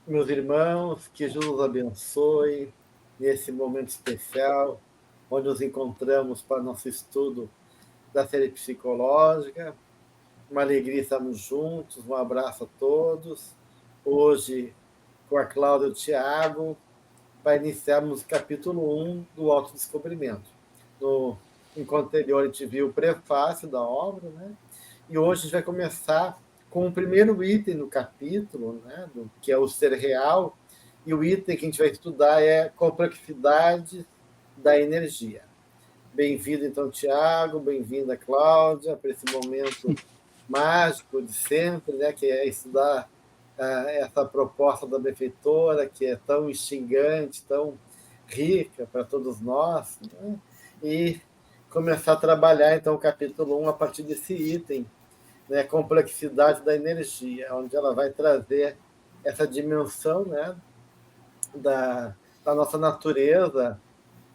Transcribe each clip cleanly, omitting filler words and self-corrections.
Meus irmãos, que Jesus abençoe nesse momento especial, onde nos encontramos para nosso estudo da série psicológica. Uma alegria estarmos juntos, um abraço a todos. Hoje, com a Cláudia e o Tiago, para iniciarmos o capítulo 1 do Autodescobrimento. No encontro anterior, a gente viu o prefácio da obra, né? E hoje a gente vai começar com o primeiro item do capítulo, né? Que é o ser real, e o item que a gente vai estudar é complexidade da energia. Bem-vindo, então, Tiago, bem-vinda, Cláudia, para esse momento mágico de sempre, né? Que é estudar essa proposta da benfeitora, que é tão instigante, tão rica para todos nós, né? E começar a trabalhar, então, o capítulo 1 a partir desse item, né? Complexidade da energia, onde ela vai trazer essa dimensão, né? Da nossa natureza,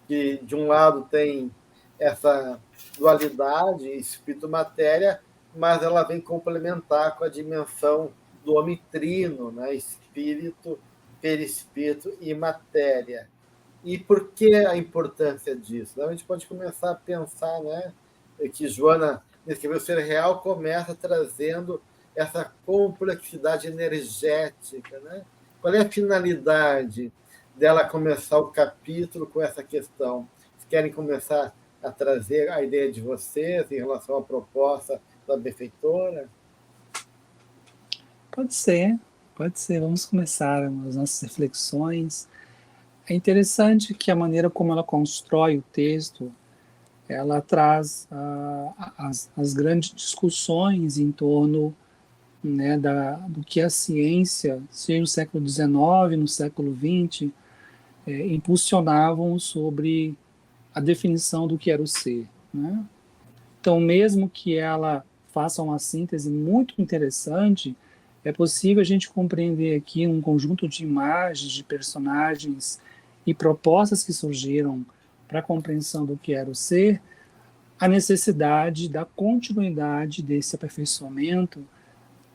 que, de um lado, tem essa dualidade espírito-matéria, mas ela vem complementar com a dimensão do homem trino, né? Espírito, perispírito e matéria. E por que a importância disso? A gente pode começar a pensar, né, que Joana, escreveu Ser Real, começa trazendo essa complexidade energética. Né? Qual é a finalidade dela começar o capítulo com essa questão? Vocês querem começar a trazer a ideia de vocês em relação à proposta da benfeitora? Pode ser. Vamos começar as nossas reflexões. É interessante que a maneira como ela constrói o texto, ela traz as grandes discussões em torno, né, do que a ciência, seja no século XIX, no século XX, impulsionavam sobre a definição do que era o ser. Né? Então, mesmo que ela faça uma síntese muito interessante, é possível a gente compreender aqui um conjunto de imagens, de personagens e propostas que surgiram para a compreensão do que era o ser, a necessidade da continuidade desse aperfeiçoamento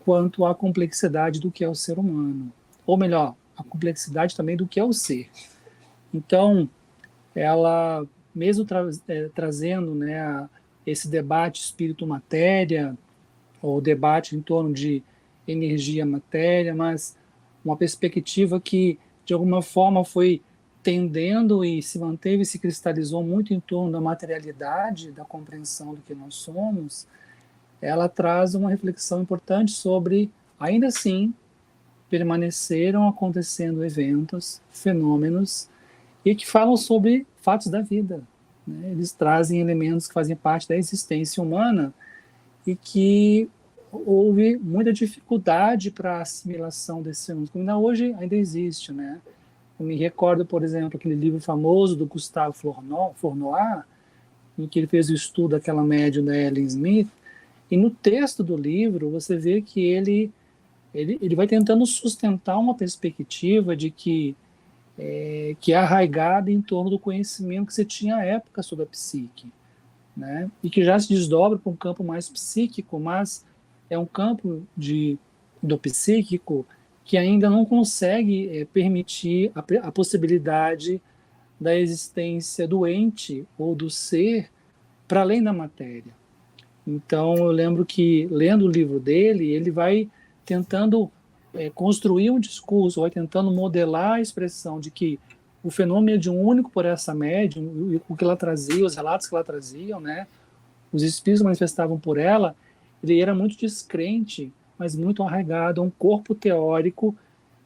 quanto à complexidade do que é o ser humano. Ou melhor, a complexidade também do que é o ser. Então, ela, mesmo trazendo, né, esse debate espírito-matéria, ou debate em torno de energia-matéria, mas uma perspectiva que, de alguma forma, foi tendendo e se manteve e se cristalizou muito em torno da materialidade, da compreensão do que nós somos, ela traz uma reflexão importante sobre, ainda assim, permaneceram acontecendo eventos, fenômenos, e que falam sobre fatos da vida. Né? Eles trazem elementos que fazem parte da existência humana e que houve muita dificuldade para a assimilação desses fenômenos, como ainda hoje ainda existe. Né? Eu me recordo, por exemplo, aquele livro famoso do Gustave Fournois, em que ele fez o estudo daquela médium da Ellen Smith, e no texto do livro você vê que ele vai tentando sustentar uma perspectiva de que é arraigada em torno do conhecimento que você tinha à época sobre a psique, né? E que já se desdobra para um campo mais psíquico, mas é um campo do psíquico que ainda não consegue permitir a possibilidade da existência do ente ou do ser para além da matéria. Então, eu lembro que, lendo o livro dele, ele vai tentando construir um discurso, vai tentando modelar a expressão de que o fenômeno mediúnico por essa médium, o que ela trazia, os relatos que ela trazia, né, os espíritos manifestavam por ela, ele era muito descrente, mas muito arraigado a um corpo teórico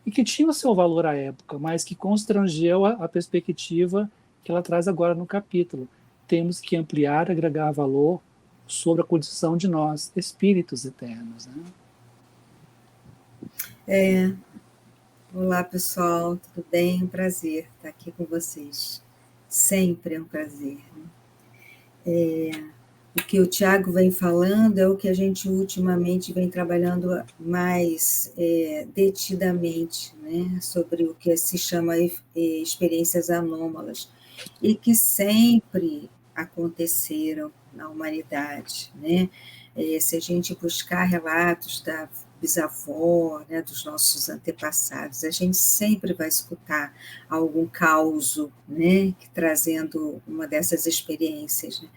e que tinha o seu valor à época, mas que constrangeu a perspectiva que ela traz agora no capítulo. Temos que ampliar, agregar valor sobre a condição de nós, espíritos eternos. Né? Olá, pessoal, tudo bem? Um prazer estar aqui com vocês. Sempre é um prazer. Né? O que o Tiago vem falando é o que a gente ultimamente vem trabalhando mais detidamente, né? Sobre o que se chama experiências anômalas, e que sempre aconteceram na humanidade. Né? Se a gente buscar relatos bisavó, né, dos nossos antepassados. A gente sempre vai escutar algum causo, né, trazendo uma dessas experiências, né?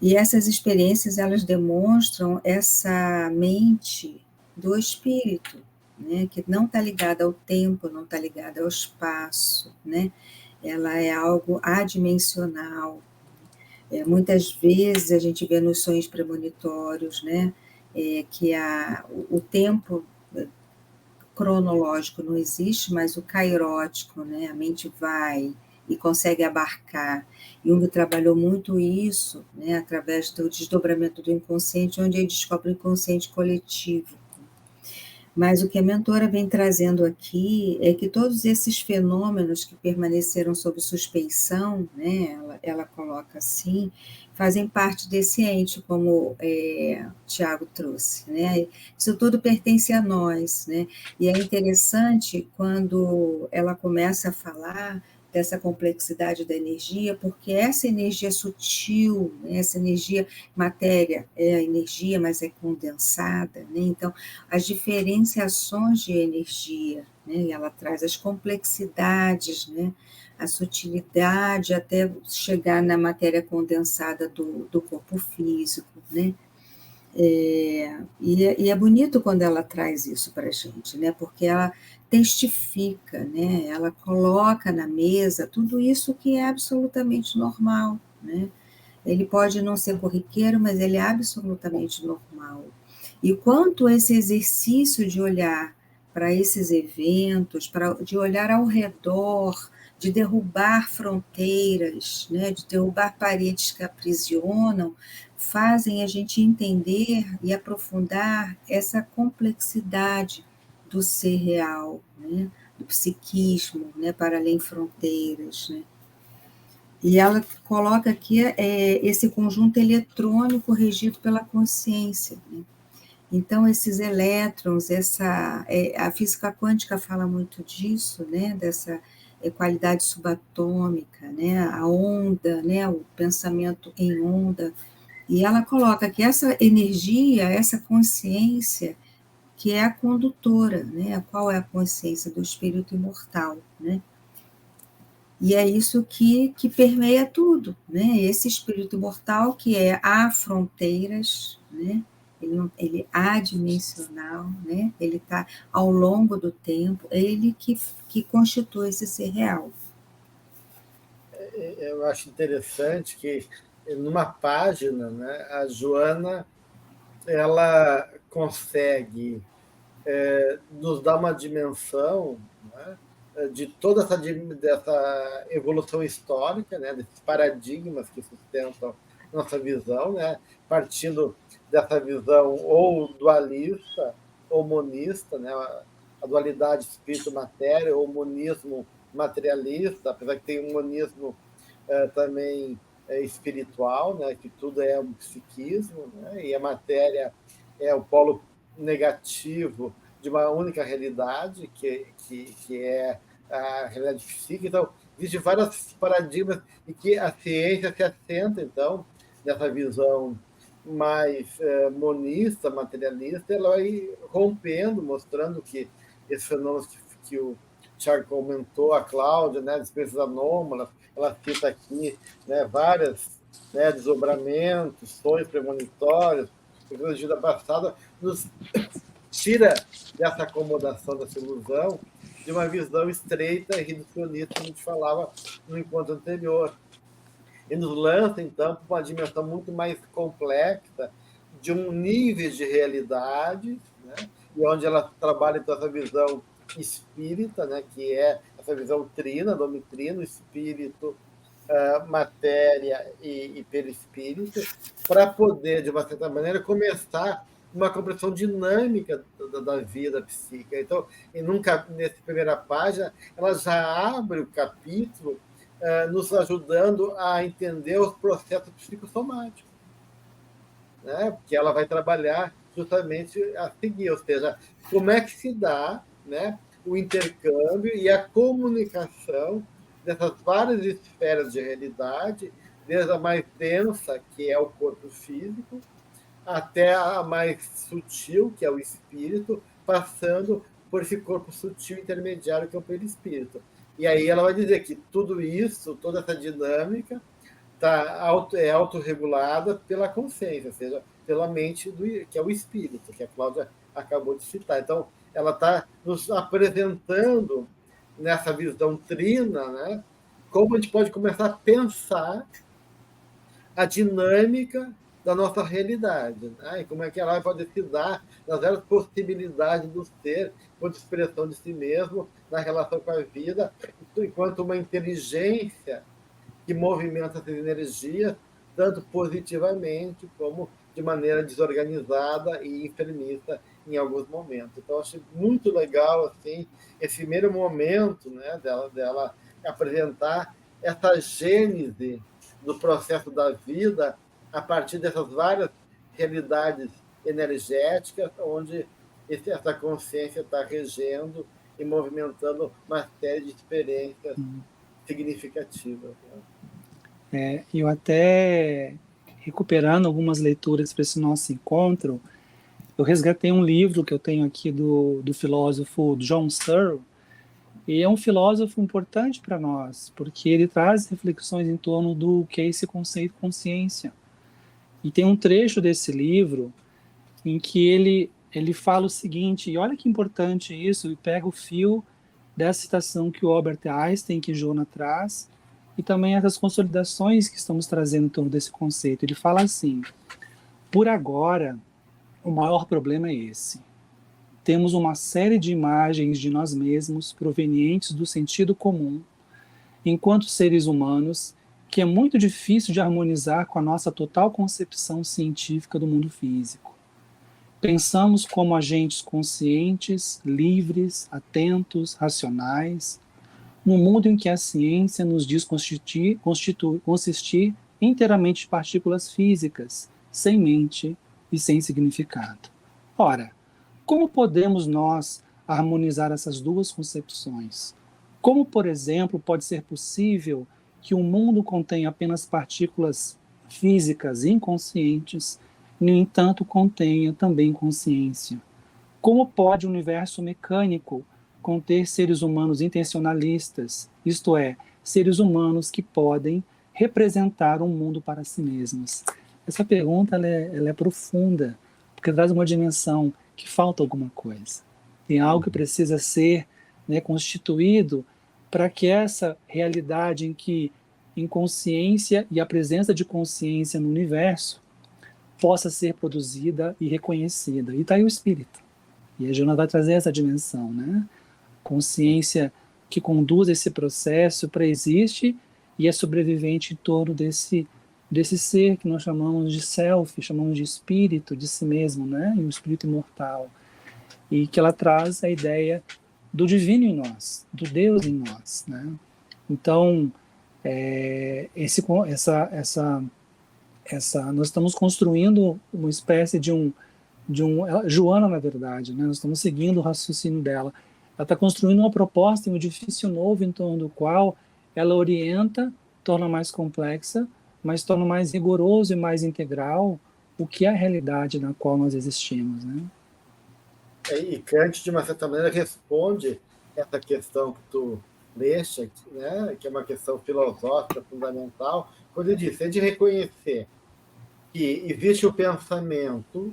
E essas experiências, elas demonstram essa mente do espírito, né, que não está ligada ao tempo, não está ligada ao espaço, né? Ela é algo adimensional. Muitas vezes a gente vê nos sonhos premonitórios, né, que o tempo cronológico não existe, mas o kairótico, né, a mente vai e consegue abarcar. Jung trabalhou muito isso, né, através do desdobramento do inconsciente, onde ele descobre o inconsciente coletivo. Mas o que a mentora vem trazendo aqui é que todos esses fenômenos que permaneceram sob suspeição, né, ela coloca assim, fazem parte desse ente, como Tiago trouxe, né? Isso tudo pertence a nós, né? E é interessante quando ela começa a falar dessa complexidade da energia, porque essa energia sutil, né, essa energia, matéria é a energia, mas é condensada, né? Então, as diferenciações de energia, né? Ela traz as complexidades, né? A sutilidade até chegar na matéria condensada do corpo físico, né? E é bonito quando ela traz isso para a gente, né? Porque ela testifica, né? Ela coloca na mesa tudo isso que é absolutamente normal, né? Ele pode não ser corriqueiro, mas ele é absolutamente normal. E quanto esse exercício de olhar para esses eventos, de olhar ao redor, de derrubar fronteiras, né, de derrubar paredes que aprisionam, fazem a gente entender e aprofundar essa complexidade do ser real, né, do psiquismo, né, para além fronteiras, né. E ela coloca aqui esse conjunto eletrônico regido pela consciência, né? Então, esses elétrons, a física quântica fala muito disso, né? Dessa qualidade subatômica, né? A onda, né? O pensamento em onda. E ela coloca que essa energia, essa consciência, que é a condutora, né? Qual é a consciência do espírito imortal, né? E é isso que permeia tudo, né? Esse espírito imortal que há fronteiras, né? Ele é adimensional, né? Ele está ao longo do tempo, é ele que constitui esse ser real. Eu acho interessante que, numa página, né, a Joana ela consegue nos dar uma dimensão, né, de toda dessa evolução histórica, né, desses paradigmas que sustentam nossa visão, né, partindo dessa visão ou dualista ou monista, né, a dualidade espírito-matéria, ou monismo materialista, apesar que tem um monismo também espiritual, né, que tudo é um psiquismo, né, e a matéria é o polo negativo de uma única realidade, que é a realidade psíquica. Então, existem vários paradigmas e que a ciência se assenta, então, nessa visão mais monista, materialista, ela vai rompendo, mostrando que esses fenômenos que o Tiago comentou, a Cláudia, né, experiências anômalas, ela cita aqui, né, vários, né, desdobramentos, sonhos premonitórios, tecnologia da passada, nos tira dessa acomodação, dessa ilusão, de uma visão estreita e reducionista, que a gente falava no encontro anterior. E nos lança, então, para uma dimensão muito mais complexa, de um nível de realidade, né? E onde ela trabalha então, essa visão espírita, né? Que é essa visão trina, domitrino, espírito, matéria e perispírito, para poder, de uma certa maneira, começar uma compreensão dinâmica da vida psíquica. Então, nessa primeira página, ela já abre o capítulo nos ajudando a entender os processos psicossomáticos, né? Porque ela vai trabalhar justamente a seguir, ou seja, como é que se dá, né, o intercâmbio e a comunicação dessas várias esferas de realidade, desde a mais densa, que é o corpo físico, até a mais sutil, que é o espírito, passando por esse corpo sutil intermediário que é o perispírito. E aí ela vai dizer que tudo isso, toda essa dinâmica, é autorregulada pela consciência, ou seja, pela mente, que é o espírito, que a Cláudia acabou de citar. Então, ela está nos apresentando, nessa visão trina, né, como a gente pode começar a pensar a dinâmica da nossa realidade, né? E como é que ela pode se dar nas várias possibilidades do ser, quanto expressão de si mesmo, na relação com a vida, enquanto uma inteligência que movimenta essas energias, tanto positivamente como de maneira desorganizada e enfermiça em alguns momentos. Então, eu achei muito legal assim, esse primeiro momento, né, dela apresentar essa gênese do processo da vida a partir dessas várias realidades energéticas, onde essa consciência está regendo e movimentando uma série de experiências significativas. Eu até, recuperando algumas leituras para esse nosso encontro, eu resgatei um livro que eu tenho aqui do filósofo John Searle, e é um filósofo importante para nós, porque ele traz reflexões em torno do que é esse conceito consciência. E tem um trecho desse livro em que ele fala o seguinte, e olha que importante isso, e pega o fio dessa citação que o Albert Einstein, que Jona traz, e também essas consolidações que estamos trazendo em torno desse conceito. Ele fala assim: por agora, o maior problema é esse. Temos uma série de imagens de nós mesmos provenientes do sentido comum, enquanto seres humanos, que é muito difícil de harmonizar com a nossa total concepção científica do mundo físico. Pensamos como agentes conscientes, livres, atentos, racionais, num mundo em que a ciência nos diz consistir inteiramente de partículas físicas, sem mente e sem significado. Ora, como podemos nós harmonizar essas duas concepções? Como, por exemplo, pode ser possível que um mundo contenha apenas partículas físicas inconscientes, no entanto contenha também consciência? Como pode o universo mecânico conter seres humanos intencionalistas, isto é, seres humanos que podem representar um mundo para si mesmos? Essa pergunta ela é profunda, porque traz uma dimensão que falta alguma coisa. Tem algo que precisa ser, né, constituído para que essa realidade em que inconsciência e a presença de consciência no universo possa ser produzida e reconhecida. E está aí o espírito. E a Jona vai trazer essa dimensão, né? Consciência que conduz esse processo pré-existe e é sobrevivente em torno desse ser que nós chamamos de self, chamamos de espírito, de si mesmo, né? E um espírito imortal. E que ela traz a ideia do divino em nós, do Deus em nós, né? Então, nós estamos construindo uma espécie de um Joana, na verdade, né? Nós estamos seguindo o raciocínio dela. Ela está construindo uma proposta e um edifício novo em torno do qual ela orienta, torna mais complexa, mas torna mais rigoroso e mais integral o que é a realidade na qual nós existimos, né? E Kant, de uma certa maneira, responde essa questão que tu leste, né, que é uma questão filosófica fundamental, quando ele diz: é de reconhecer que existe o pensamento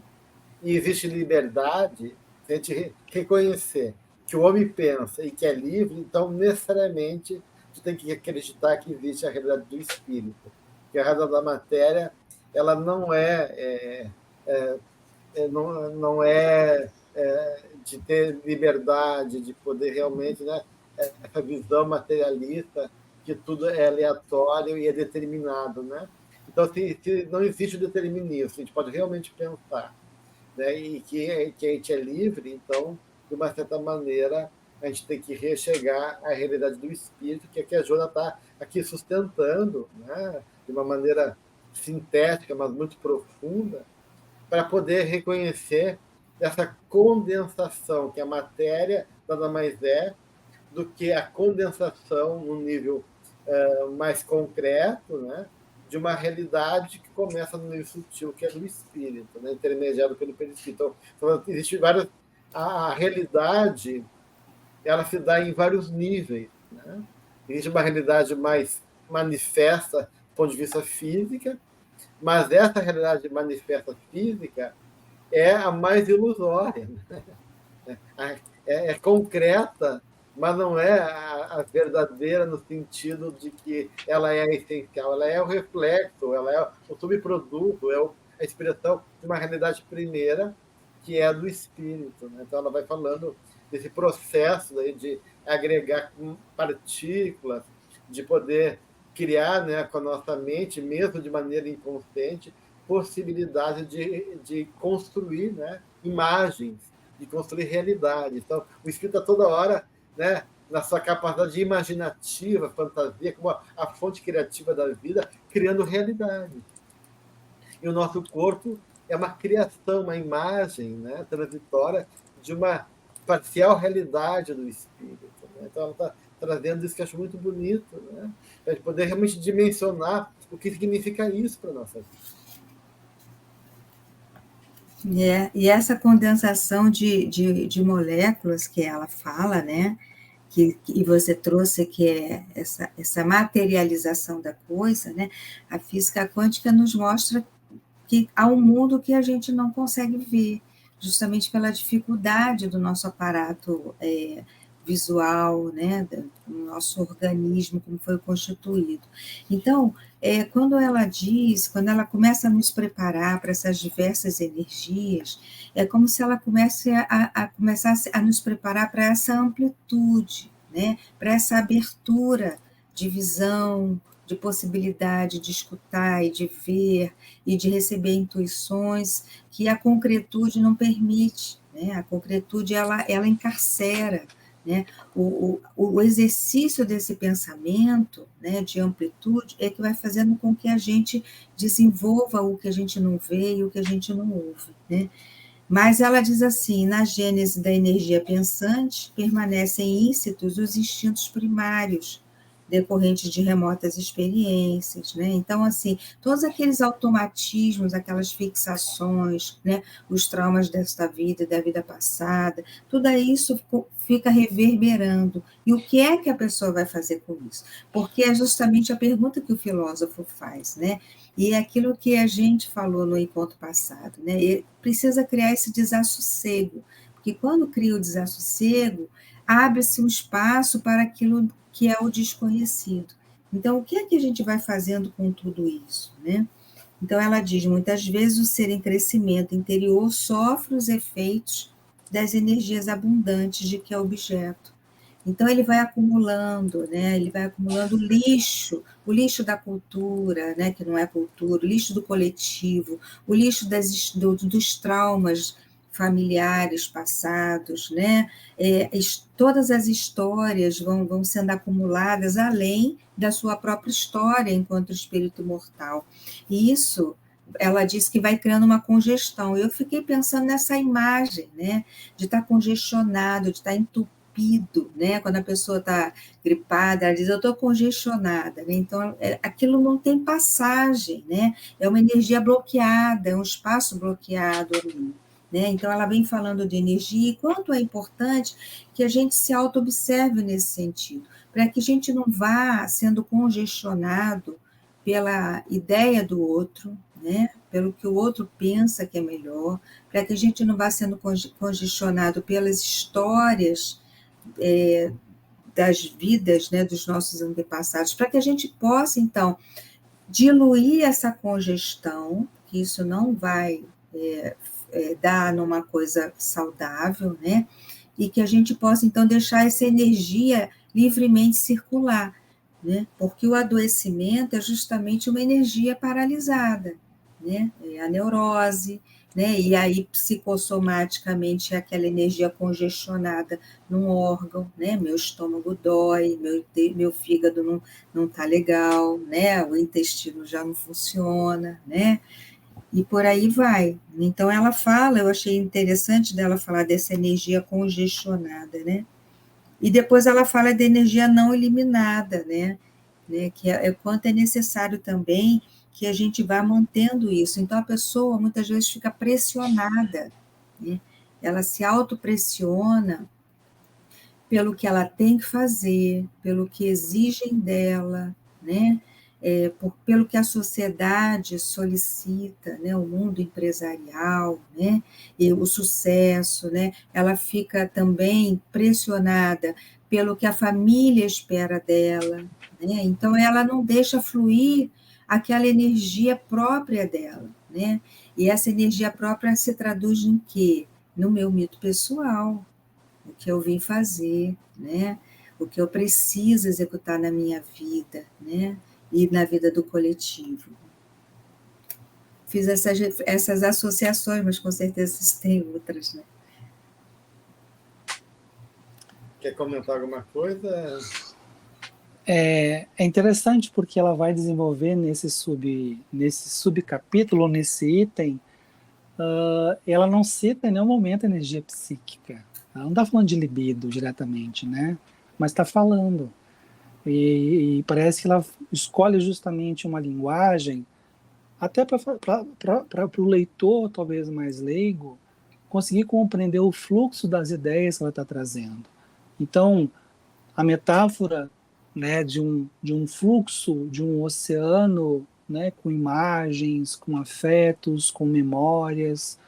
e existe liberdade, se a gente reconhecer que o homem pensa e que é livre, então necessariamente tu tem que acreditar que existe a realidade do espírito, que a razão da matéria ela não é de ter liberdade, de poder realmente, né, essa visão materialista que tudo é aleatório e é determinado, né? Então, se não existe o determinismo, a gente pode realmente pensar, né, e que a gente é livre, então, de uma certa maneira, a gente tem que rechegar à realidade do espírito, que é que a Jona está aqui sustentando, né, de uma maneira sintética, mas muito profunda, para poder reconhecer essa condensação, que a matéria nada mais é do que a condensação no nível mais concreto, né, de uma realidade que começa no nível sutil, que é do espírito, né, intermediado pelo perispírito. Então, existem várias a realidade ela se dá em vários níveis, né? Existe uma realidade mais manifesta do ponto de vista física, mas essa realidade manifesta física é a mais ilusória, né? É concreta, mas não é a verdadeira no sentido de que ela é essencial, ela é o reflexo, ela é o subproduto, é a expressão de uma realidade primeira, que é do espírito, né? Então ela vai falando desse processo aí de agregar partículas, de poder criar, né, com a nossa mente, mesmo de maneira inconsciente, possibilidade de construir, né, imagens, de construir realidade. Então, o espírito está toda hora, né, na sua capacidade imaginativa, fantasia, como a fonte criativa da vida, criando realidade. E o nosso corpo é uma criação, uma imagem, né, transitória de uma parcial realidade do espírito, né? Então, ela está trazendo isso que eu acho muito bonito, né, para poder realmente dimensionar o que significa isso para a nossa vida. E essa condensação de moléculas que ela fala, né, que você trouxe, que é essa materialização da coisa, né, a física quântica nos mostra que há um mundo que a gente não consegue ver, justamente pela dificuldade do nosso aparato visual, né, do nosso organismo, como foi constituído. Então, quando ela começa a nos preparar para essas diversas energias, é como se ela começasse a nos preparar para essa amplitude, né, para essa abertura de visão, de possibilidade de escutar e de ver e de receber intuições que a concretude não permite, né? A concretude ela encarcera, né? O exercício desse pensamento, né, de amplitude é que vai fazendo com que a gente desenvolva o que a gente não vê e o que a gente não ouve, né? Mas ela diz assim: na gênese da energia pensante permanecem íncitos os instintos primários, decorrentes de remotas experiências, né? Então, assim, todos aqueles automatismos, aquelas fixações, né? Os traumas desta vida e da vida passada, tudo isso fica reverberando. E o que é que a pessoa vai fazer com isso? Porque é justamente a pergunta que o filósofo faz, né? E é aquilo que a gente falou no encontro passado, né? E precisa criar esse desassossego, porque quando cria o desassossego, abre-se um espaço para aquilo que é o desconhecido. Então, o que é que a gente vai fazendo com tudo isso, né? Então, ela diz, muitas vezes o ser em crescimento interior sofre os efeitos das energias abundantes de que é objeto. Então, ele vai acumulando, né? Ele vai acumulando lixo, o lixo da cultura, né? Que não é cultura, o lixo do coletivo, o lixo dos traumas familiares passados, né? Todas as histórias vão sendo acumuladas além da sua própria história enquanto espírito mortal. E isso, ela disse que vai criando uma congestão. Eu fiquei pensando nessa imagem, né? De estar congestionado, de estar entupido, né? Quando a pessoa está gripada, ela diz, eu estou congestionada, né? Então, aquilo não tem passagem, né? É uma energia bloqueada, é um espaço bloqueado ali. Né? Então, ela vem falando de energia e quanto é importante que a gente se auto-observe nesse sentido, para que a gente não vá sendo congestionado pela ideia do outro, né? Pelo que o outro pensa que é melhor, para que a gente não vá sendo congestionado pelas histórias das vidas, né, dos nossos antepassados, para que a gente possa, então, diluir essa congestão, que isso não vai dar numa coisa saudável, né? E que a gente possa, então, deixar essa energia livremente circular, né? Porque o adoecimento é justamente uma energia paralisada, né? É a neurose, né? E aí, psicossomaticamente, é aquela energia congestionada num órgão, né? Meu estômago dói, meu fígado não está legal, né? O intestino já não funciona, né? E por aí vai. Então, ela fala, eu achei interessante dela falar dessa energia congestionada, né? E depois ela fala da energia não eliminada, né? Que é quanto é necessário também que a gente vá mantendo isso. Então, a pessoa muitas vezes fica pressionada, né? ela se autopressiona pelo que ela tem que fazer, pelo que exigem dela, né? Pelo que a sociedade solicita, né? O mundo empresarial, né? E o sucesso, né? Ela fica também pressionada pelo que a família espera dela, né? Então, ela não deixa fluir aquela energia própria dela, né? E essa energia própria se traduz em quê? No meu mito pessoal, o que eu vim fazer, né? O que eu preciso executar na minha vida, né? E na vida do coletivo. Fiz essas associações, mas com certeza tem outras, né? Quer comentar alguma coisa? É interessante porque ela vai desenvolver nesse subcapítulo, nesse item, ela não cita em nenhum momento a energia psíquica. Ela não está falando de libido diretamente, né? Mas está falando. E parece que ela escolhe justamente uma linguagem, até para o leitor, talvez mais leigo, conseguir compreender o fluxo das ideias que ela está trazendo. Então, a metáfora, né, de um fluxo, de um oceano, né, com imagens, com afetos, com memórias,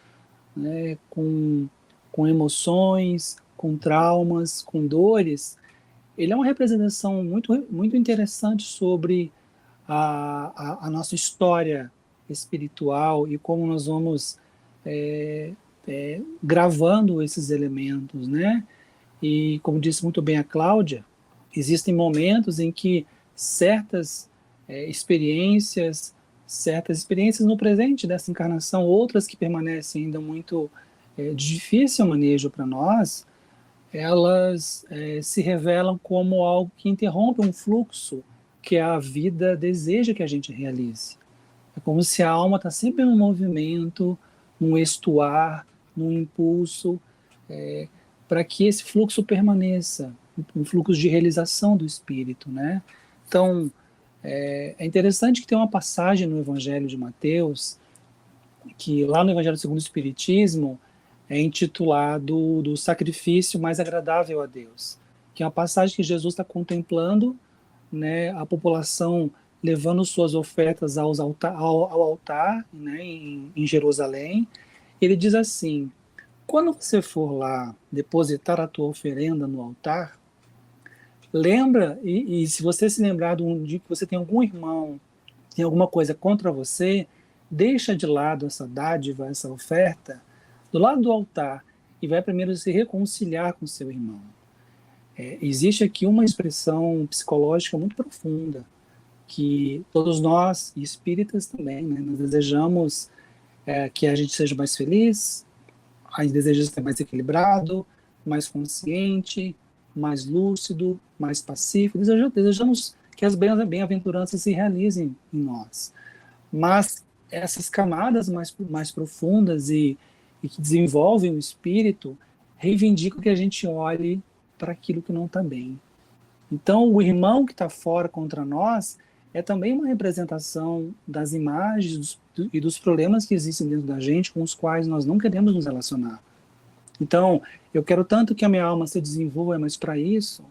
né, com emoções, com traumas, com dores, ele é uma representação muito, muito interessante sobre a nossa história espiritual e como nós vamos gravando esses elementos, né? E como disse muito bem a Cláudia, existem momentos em que certas experiências, certas experiências no presente dessa encarnação, outras que permanecem ainda muito de difícil manejo para nós, elas se revelam como algo que interrompe um fluxo que a vida deseja que a gente realize. É como se a alma está sempre em um movimento, num estuar, num impulso, para que esse fluxo permaneça, um fluxo de realização do espírito, né? Então, é interessante que tem uma passagem no Evangelho de Mateus, que lá no Evangelho segundo o Espiritismo é intitulado do sacrifício mais agradável a Deus, que é uma passagem que Jesus está contemplando, né, a população levando suas ofertas ao altar, né, em Jerusalém. Ele diz assim: quando você for lá depositar a tua oferenda no altar, lembra, e se você se lembrar de que você tem algum irmão, tem alguma coisa contra você, deixa de lado essa dádiva, essa oferta, do lado do altar, e vai primeiro se reconciliar com seu irmão. Existe aqui uma expressão psicológica muito profunda, que todos nós, e espíritas também, né, nós desejamos que a gente seja mais feliz, a gente deseja ser mais equilibrado, mais consciente, mais lúcido, mais pacífico, desejamos que as bem-aventuranças se realizem em nós. Mas essas camadas mais profundas e que desenvolvem o espírito reivindicam que a gente olhe para aquilo que não está bem. Então, o irmão que está fora contra nós é também uma representação das imagens e dos problemas que existem dentro da gente com os quais nós não queremos nos relacionar. Então, eu quero tanto que a minha alma se desenvolva, mas para isso,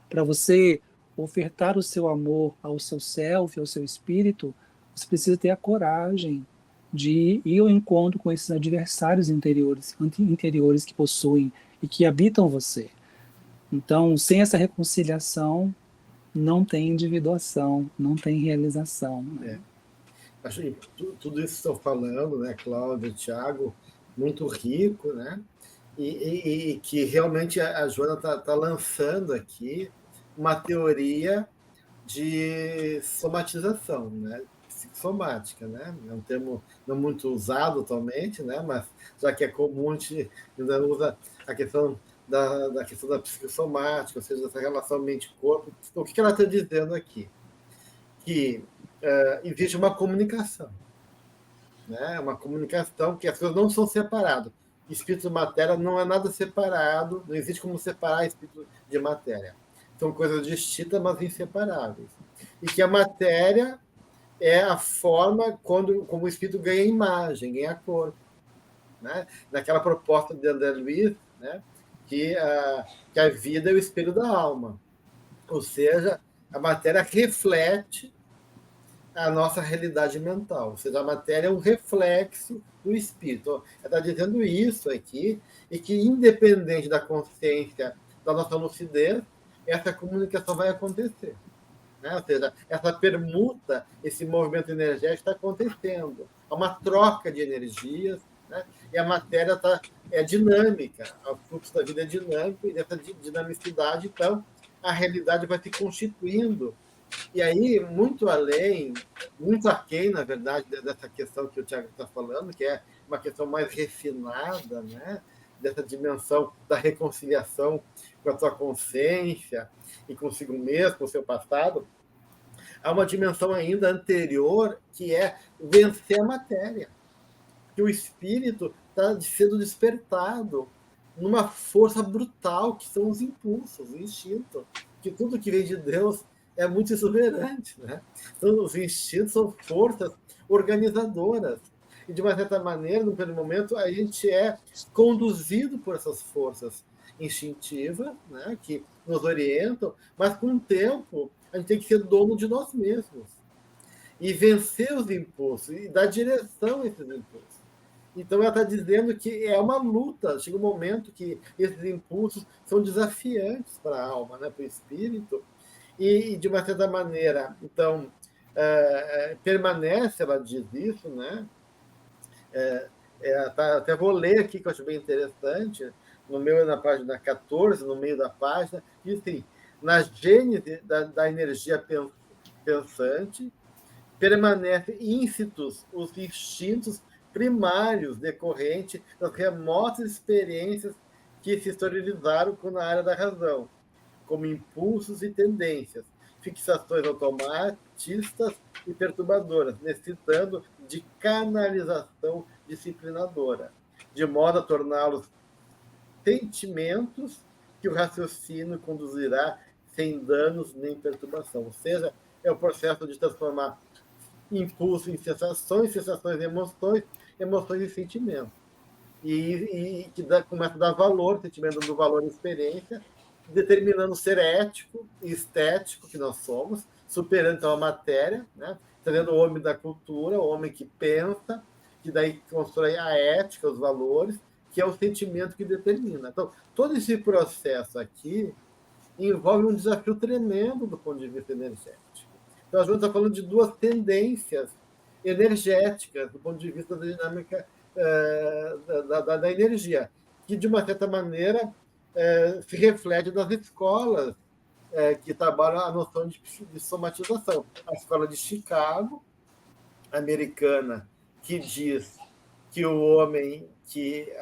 para você ofertar o seu amor ao seu self, ao seu espírito, você precisa ter a coragem de ir ao encontro com esses adversários interiores que possuem e que habitam você. Então, sem essa reconciliação, não tem individuação, não tem realização. Né? Acho que tudo isso que estão falando, né, Cláudia, Thiago, muito rico, né? E que realmente a Joana está lançando aqui uma teoria de somatização, né? Psicossomática, né? É um termo não muito usado atualmente, né? Mas já que é comum, a gente ainda usa a questão da questão da psicossomática, ou seja, essa relação mente-corpo. Então, o que ela está dizendo aqui? Que existe uma comunicação, né? Uma comunicação que as coisas não são separadas. Espírito e matéria não é nada separado, não existe como separar espírito de matéria. São coisas distintas, mas inseparáveis. E que a matéria é a forma como o espírito ganha imagem, ganha corpo. né? Naquela proposta de André Luiz, né? Que a vida é o espelho da alma. Ou seja, a matéria reflete a nossa realidade mental. Ou seja, a matéria é um reflexo do espírito. Ela está dizendo isso aqui, e que, independente da consciência, da nossa lucidez, essa comunicação vai acontecer. Né? Ou seja, essa permuta, esse movimento energético está acontecendo. Há uma troca de energias, né? E a matéria é dinâmica, o fluxo da vida é dinâmico, e dessa dinamicidade, então, a realidade vai se constituindo. E aí, muito além, muito aquém, na verdade, dessa questão que o Tiago está falando, que é uma questão mais refinada, né? Dessa dimensão da reconciliação com a sua consciência e consigo mesmo, com o seu passado, há uma dimensão ainda anterior, que é vencer a matéria. Que o espírito está sendo despertado numa força brutal, que são os impulsos, o instinto. Que tudo que vem de Deus é muito exuberante. Né? Então, os instintos são forças organizadoras. E, de uma certa maneira, no primeiro momento, a gente é conduzido por essas forças instintivas, né, que nos orientam, mas, com o tempo, a gente tem que ser dono de nós mesmos e vencer os impulsos e dar direção a esses impulsos. Então, ela está dizendo que é uma luta. Chega um momento que esses impulsos são desafiantes para a alma, né, para o espírito, e, de uma certa maneira, então, permanece, ela diz isso, né? Até vou ler aqui, que eu acho bem interessante, na página 14, no meio da página, diz assim: na gênese da energia pensante, permanecem íncitos os instintos primários decorrentes das remotas experiências que se exteriorizaram na área da razão, como impulsos e tendências, fixações automatistas e perturbadoras, necessitando de canalização disciplinadora, de modo a torná-los sentimentos que o raciocínio conduzirá sem danos nem perturbação. Ou seja, é o processo de transformar impulso em sensações, sensações em emoções, emoções em sentimentos. E que começa a dar valor, sentimento dando valor à experiência, determinando o ser ético e estético que nós somos, superando então a matéria, né? Trazendo o homem da cultura, o homem que pensa, que daí constrói a ética, os valores, que é o sentimento que determina. Então, todo esse processo aqui envolve um desafio tremendo do ponto de vista energético. Então, a gente está falando de duas tendências energéticas, do ponto de vista da dinâmica da energia, que, de uma certa maneira, se reflete nas escolas que trabalham a noção de somatização. A escola de Chicago, americana, que diz que o homem, que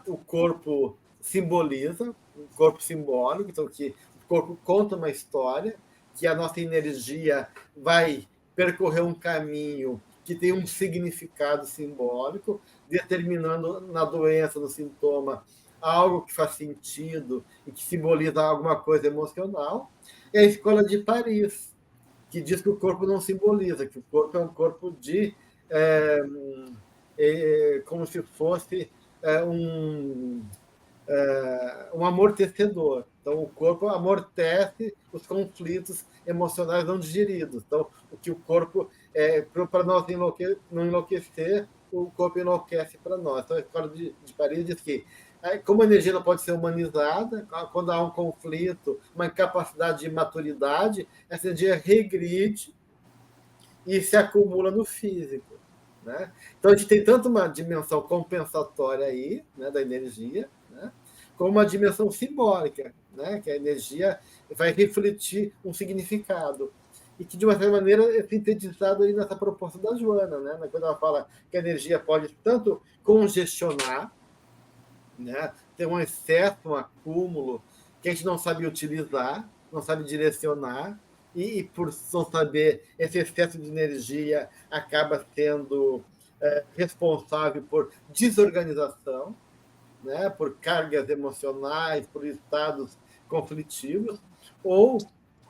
o corpo simboliza, o corpo simbólico, então que o corpo conta uma história, que a nossa energia vai percorrer um caminho que tem um significado simbólico, determinando na doença, no sintoma, algo que faz sentido e que simboliza alguma coisa emocional. E a escola de Paris, que diz que o corpo não simboliza, que o corpo é um corpo de como se fosse um amortecedor. Então, o corpo amortece os conflitos emocionais não digeridos. Então, o que o corpo, para nós não enlouquecer, o corpo enlouquece para nós. Então, a escola de Paris diz que, como a energia não pode ser humanizada, quando há um conflito, uma incapacidade de maturidade, essa energia regride e se acumula no físico. Né? Então, a gente tem tanto uma dimensão compensatória aí, né, da energia, né, como uma dimensão simbólica, né, que a energia vai refletir um significado. E que, de uma certa maneira, é sintetizado aí nessa proposta da Joana, né, quando ela fala que a energia pode tanto congestionar, né, ter um excesso, um acúmulo, que a gente não sabe utilizar, não sabe direcionar, e por não saber, esse excesso de energia acaba sendo responsável por desorganização, né, por cargas emocionais, por estados conflitivos, ou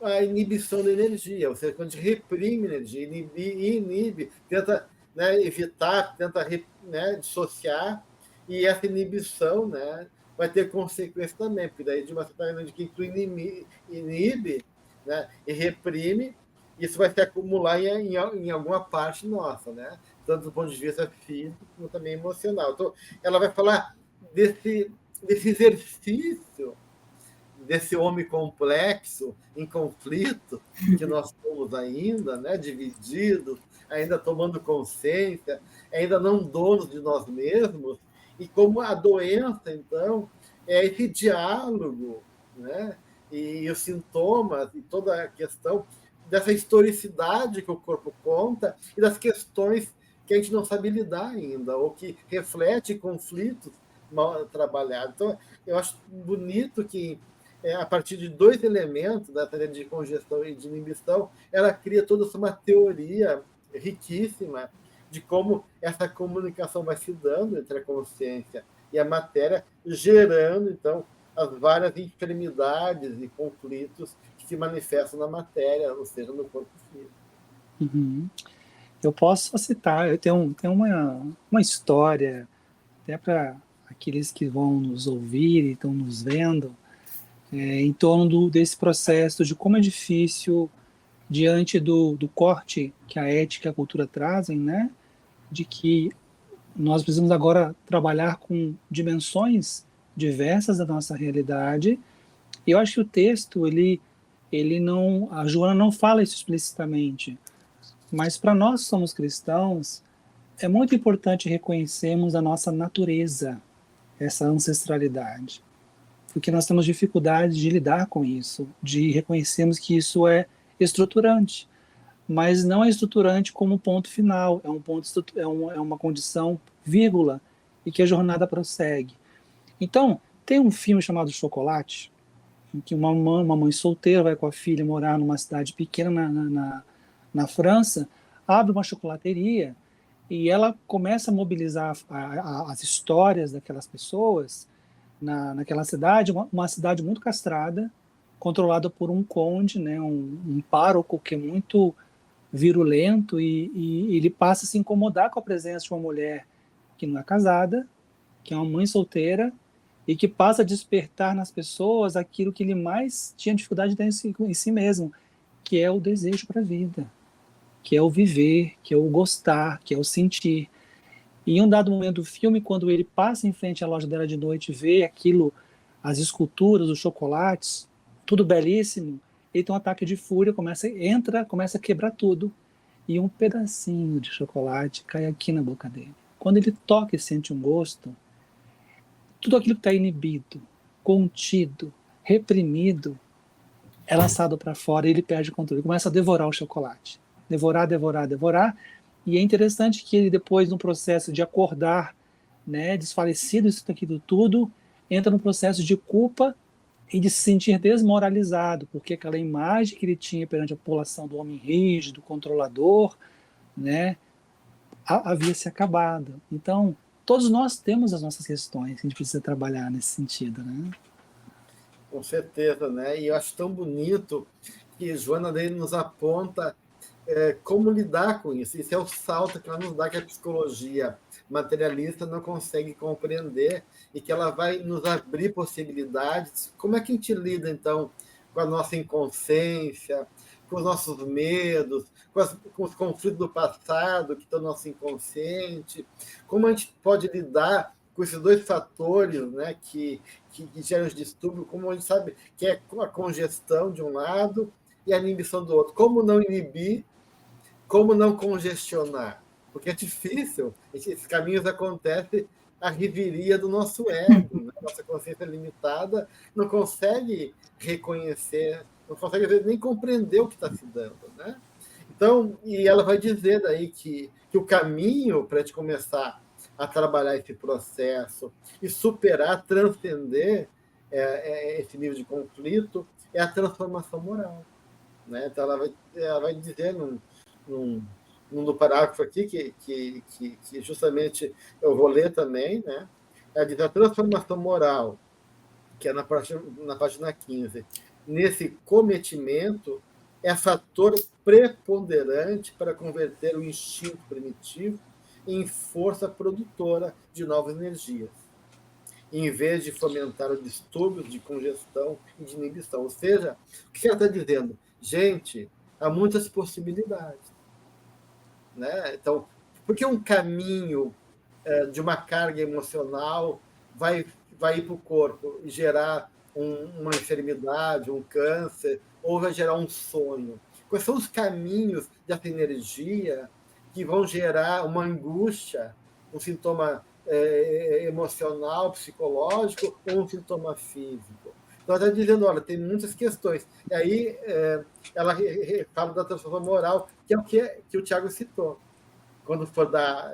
a inibição da energia, ou seja, quando a gente reprime energia, inibe, tenta, né, evitar, tenta né, dissociar, e essa inibição, né, vai ter consequência também, porque daí de uma certa maneira que tu inibe, né, e reprime, isso vai se acumular em alguma parte nossa, né? Tanto do ponto de vista físico como também emocional. Então, ela vai falar desse exercício, desse homem complexo, em conflito, que nós somos ainda, né? Divididos, ainda tomando consciência, ainda não donos de nós mesmos, e como a doença, então, é esse diálogo, né? E os sintomas, e toda a questão dessa historicidade que o corpo conta e das questões que a gente não sabe lidar ainda, ou que reflete conflitos mal trabalhados. Então, eu acho bonito que, a partir de dois elementos, da teoria de congestão e de inibição, ela cria toda uma teoria riquíssima de como essa comunicação vai se dando entre a consciência e a matéria, gerando, então, as várias enfermidades e conflitos que se manifestam na matéria, ou seja, no corpo físico. Uhum. Eu posso citar, eu tenho uma história, até para aqueles que vão nos ouvir e estão nos vendo, em torno desse processo de como é difícil, diante do corte que a ética e a cultura trazem, né, de que nós precisamos agora trabalhar com dimensões diversas da nossa realidade. E eu acho que o texto, ele não, a Joana não fala isso explicitamente, mas para nós que somos cristãos, é muito importante reconhecermos a nossa natureza, essa ancestralidade, porque nós temos dificuldade de lidar com isso, de reconhecermos que isso é estruturante, mas não é estruturante como ponto final, é um ponto, é uma condição vírgula, e que a jornada prossegue. Então, tem um filme chamado Chocolate, em que uma mãe solteira vai com a filha morar numa cidade pequena na França, abre uma chocolateria e ela começa a mobilizar as histórias daquelas pessoas naquela cidade, uma cidade muito castrada, controlada por um conde, né, um pároco que é muito virulento, e ele passa a se incomodar com a presença de uma mulher que não é casada, que é uma mãe solteira, e que passa a despertar nas pessoas aquilo que ele mais tinha dificuldade de ter em si mesmo, que é o desejo para a vida, que é o viver, que é o gostar, que é o sentir. E em um dado momento do filme, quando ele passa em frente à loja dela de noite e vê aquilo, as esculturas, os chocolates, tudo belíssimo, ele tem um ataque de fúria, começa a quebrar tudo, e um pedacinho de chocolate cai aqui na boca dele. Quando ele toca e sente um gosto, tudo aquilo que está inibido, contido, reprimido, é lançado para fora e ele perde o controle. Ele começa a devorar o chocolate. Devorar, devorar, devorar. E é interessante que ele, depois, no processo de acordar, né, desfalecido isso daquilo tudo, entra no processo de culpa e de se sentir desmoralizado, porque aquela imagem que ele tinha perante a população do homem rígido, controlador, né, havia se acabado. Então, todos nós temos as nossas questões que a gente precisa trabalhar nesse sentido, né? Com certeza, né? E eu acho tão bonito que Joana daí nos aponta como lidar com isso. Isso é o salto que ela nos dá, que a psicologia materialista não consegue compreender, e que ela vai nos abrir possibilidades. Como é que a gente lida, então, com a nossa inconsciência, com os nossos medos, com os conflitos do passado que estão no nosso inconsciente? Como a gente pode lidar com esses dois fatores, né, que geram os distúrbios, como a gente sabe que é a congestão de um lado e a inibição do outro? Como não inibir, como não congestionar? Porque é difícil, esses caminhos acontecem à reveria do nosso ego, né? Nossa consciência limitada não consegue reconhecer, não consegue às vezes, nem compreender o que está se dando, né? Então, e ela vai dizer daí que o caminho para a gente começar a trabalhar esse processo e superar, transcender esse nível de conflito é a transformação moral, né? Então, ela vai dizer num do parágrafo aqui, que justamente eu vou ler também, né? Ela diz: a transformação moral, que é na página 15, nesse cometimento, é fator preponderante para converter o instinto primitivo em força produtora de novas energias, em vez de fomentar o distúrbio de congestão e de inibição. Ou seja, o que ela está dizendo? Gente, há muitas possibilidades. Né? Então, por que um caminho de uma carga emocional vai ir para o corpo e gerar uma enfermidade, um câncer, ou vai gerar um sonho? Quais são os caminhos dessa energia que vão gerar uma angústia, um sintoma emocional, psicológico, ou um sintoma físico? Então, ela está dizendo, olha, tem muitas questões. E aí ela fala da transformação moral, que é o que o Tiago citou. Quando for dar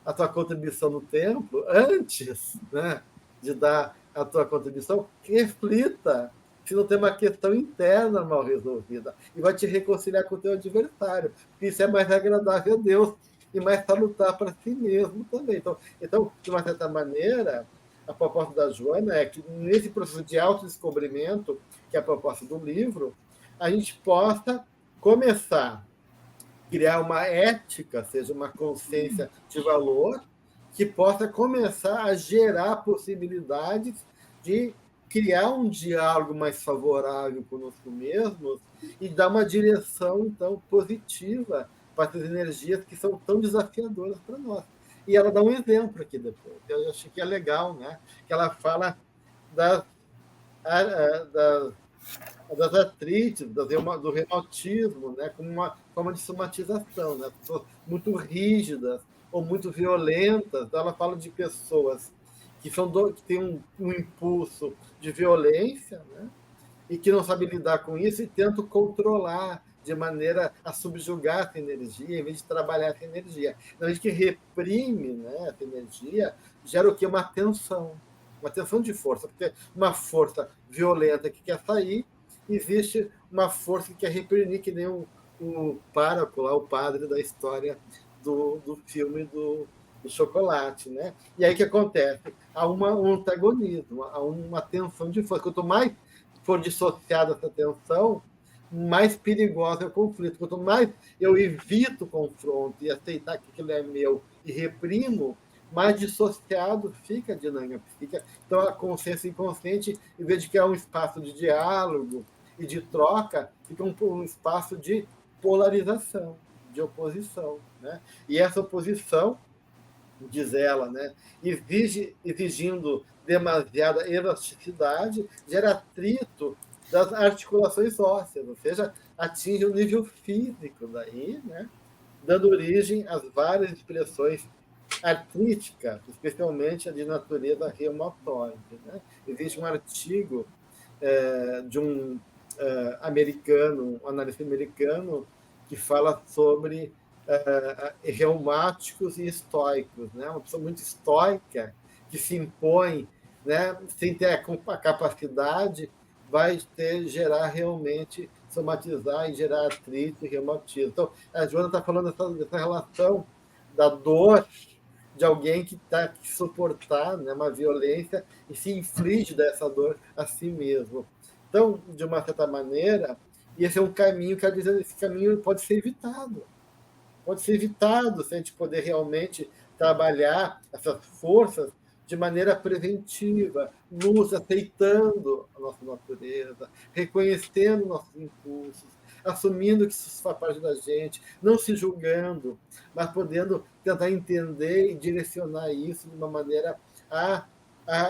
a tua contribuição no templo, antes, né, de dar a tua contribuição, reflita se não tem uma questão interna mal resolvida e vai te reconciliar com o teu adversário, porque isso é mais agradável a Deus e mais salutar para si mesmo também. Então, de uma certa maneira, a proposta da Joana é que, nesse processo de autodescobrimento, que é a proposta do livro, a gente possa começar a criar uma ética, seja uma consciência de valor, que possa começar a gerar possibilidades de criar um diálogo mais favorável conosco mesmos e dar uma direção, então, positiva para essas energias que são tão desafiadoras para nós. E ela dá um exemplo aqui depois, eu achei que é legal, né? Que ela fala das artrites, do reumatismo, né? Como uma forma de somatização, né? Pessoas muito rígidas ou muito violentas. Então, ela fala de pessoas que têm um impulso de violência, né? E que não sabem lidar com isso e tentam controlar de maneira a subjugar essa energia, em vez de trabalhar essa energia. Então, a gente que reprime, né, essa energia, gera o quê? Uma tensão de força, porque uma força violenta que quer sair, existe uma força que quer reprimir, que nem o pároco, lá, o padre da história do filme do chocolate. Né? E aí o que acontece? Há um antagonismo, há uma tensão de força. Quanto mais for dissociada essa tensão, mais perigoso é o conflito. Quanto mais eu evito o confronto e aceitar que aquilo é meu e reprimo, mais dissociado fica a dinâmica psíquica. Então, a consciência inconsciente, em vez de criar um espaço de diálogo e de troca, fica um espaço de polarização, de oposição. Né? E essa oposição, diz ela, né, exigindo demasiada elasticidade, gera atrito das articulações ósseas, ou seja, atinge o nível físico daí, né, dando origem às várias expressões artríticas, especialmente a de natureza reumatoide. Né? Existe um artigo de um americano, um analista americano, que fala sobre reumáticos e estoicos, né? Uma pessoa muito estoica, que se impõe, né? Sem ter a capacidade, vai gerar realmente, somatizar e gerar artrite e reumatismo. Então, a Joana está falando dessa relação da dor de alguém que está que suportar, né, uma violência e se inflige dessa dor a si mesmo. Então, de uma certa maneira, esse é um caminho, quer dizer, esse caminho pode ser evitado. Pode ser evitado se a gente poder realmente trabalhar essas forças de maneira preventiva, nos aceitando a nossa natureza, reconhecendo nossos impulsos, assumindo que isso faz parte da gente, não se julgando, mas podendo tentar entender e direcionar isso de uma maneira a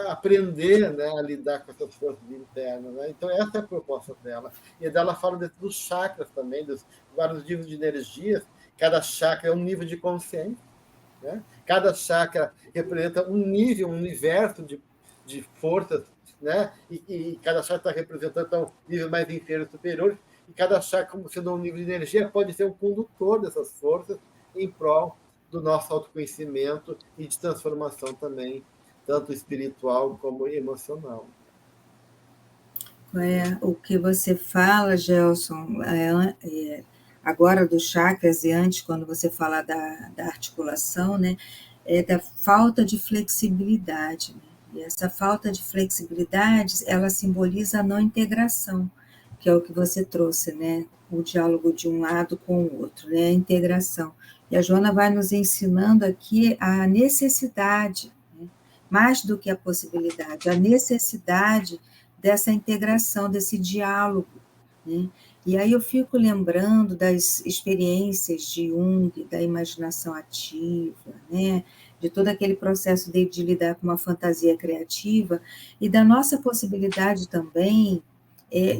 aprender, né, a lidar com essas forças internas. Né? Então, essa é a proposta dela. E dela fala dos chakras também, dos vários níveis de energias. Cada chakra é um nível de consciência. Né? Cada chakra representa um nível, um universo de forças, né? E cada chakra está representando então, nível mais inferior e superior, e cada chakra, como sendo um nível de energia, pode ser um condutor dessas forças em prol do nosso autoconhecimento e de transformação também, tanto espiritual como emocional. O que você fala, Gelson, agora dos chakras e antes, quando você fala da articulação, né, é da falta de flexibilidade. Né? E essa falta de flexibilidade, ela simboliza a não integração, que é o que você trouxe, né? O diálogo de um lado com o outro, né? A integração. E a Joana vai nos ensinando aqui a necessidade, né? Mais do que a possibilidade, a necessidade dessa integração, desse diálogo, né? E aí eu fico lembrando das experiências de Jung, da imaginação ativa, né? De todo aquele processo dele de lidar com uma fantasia criativa, e da nossa possibilidade também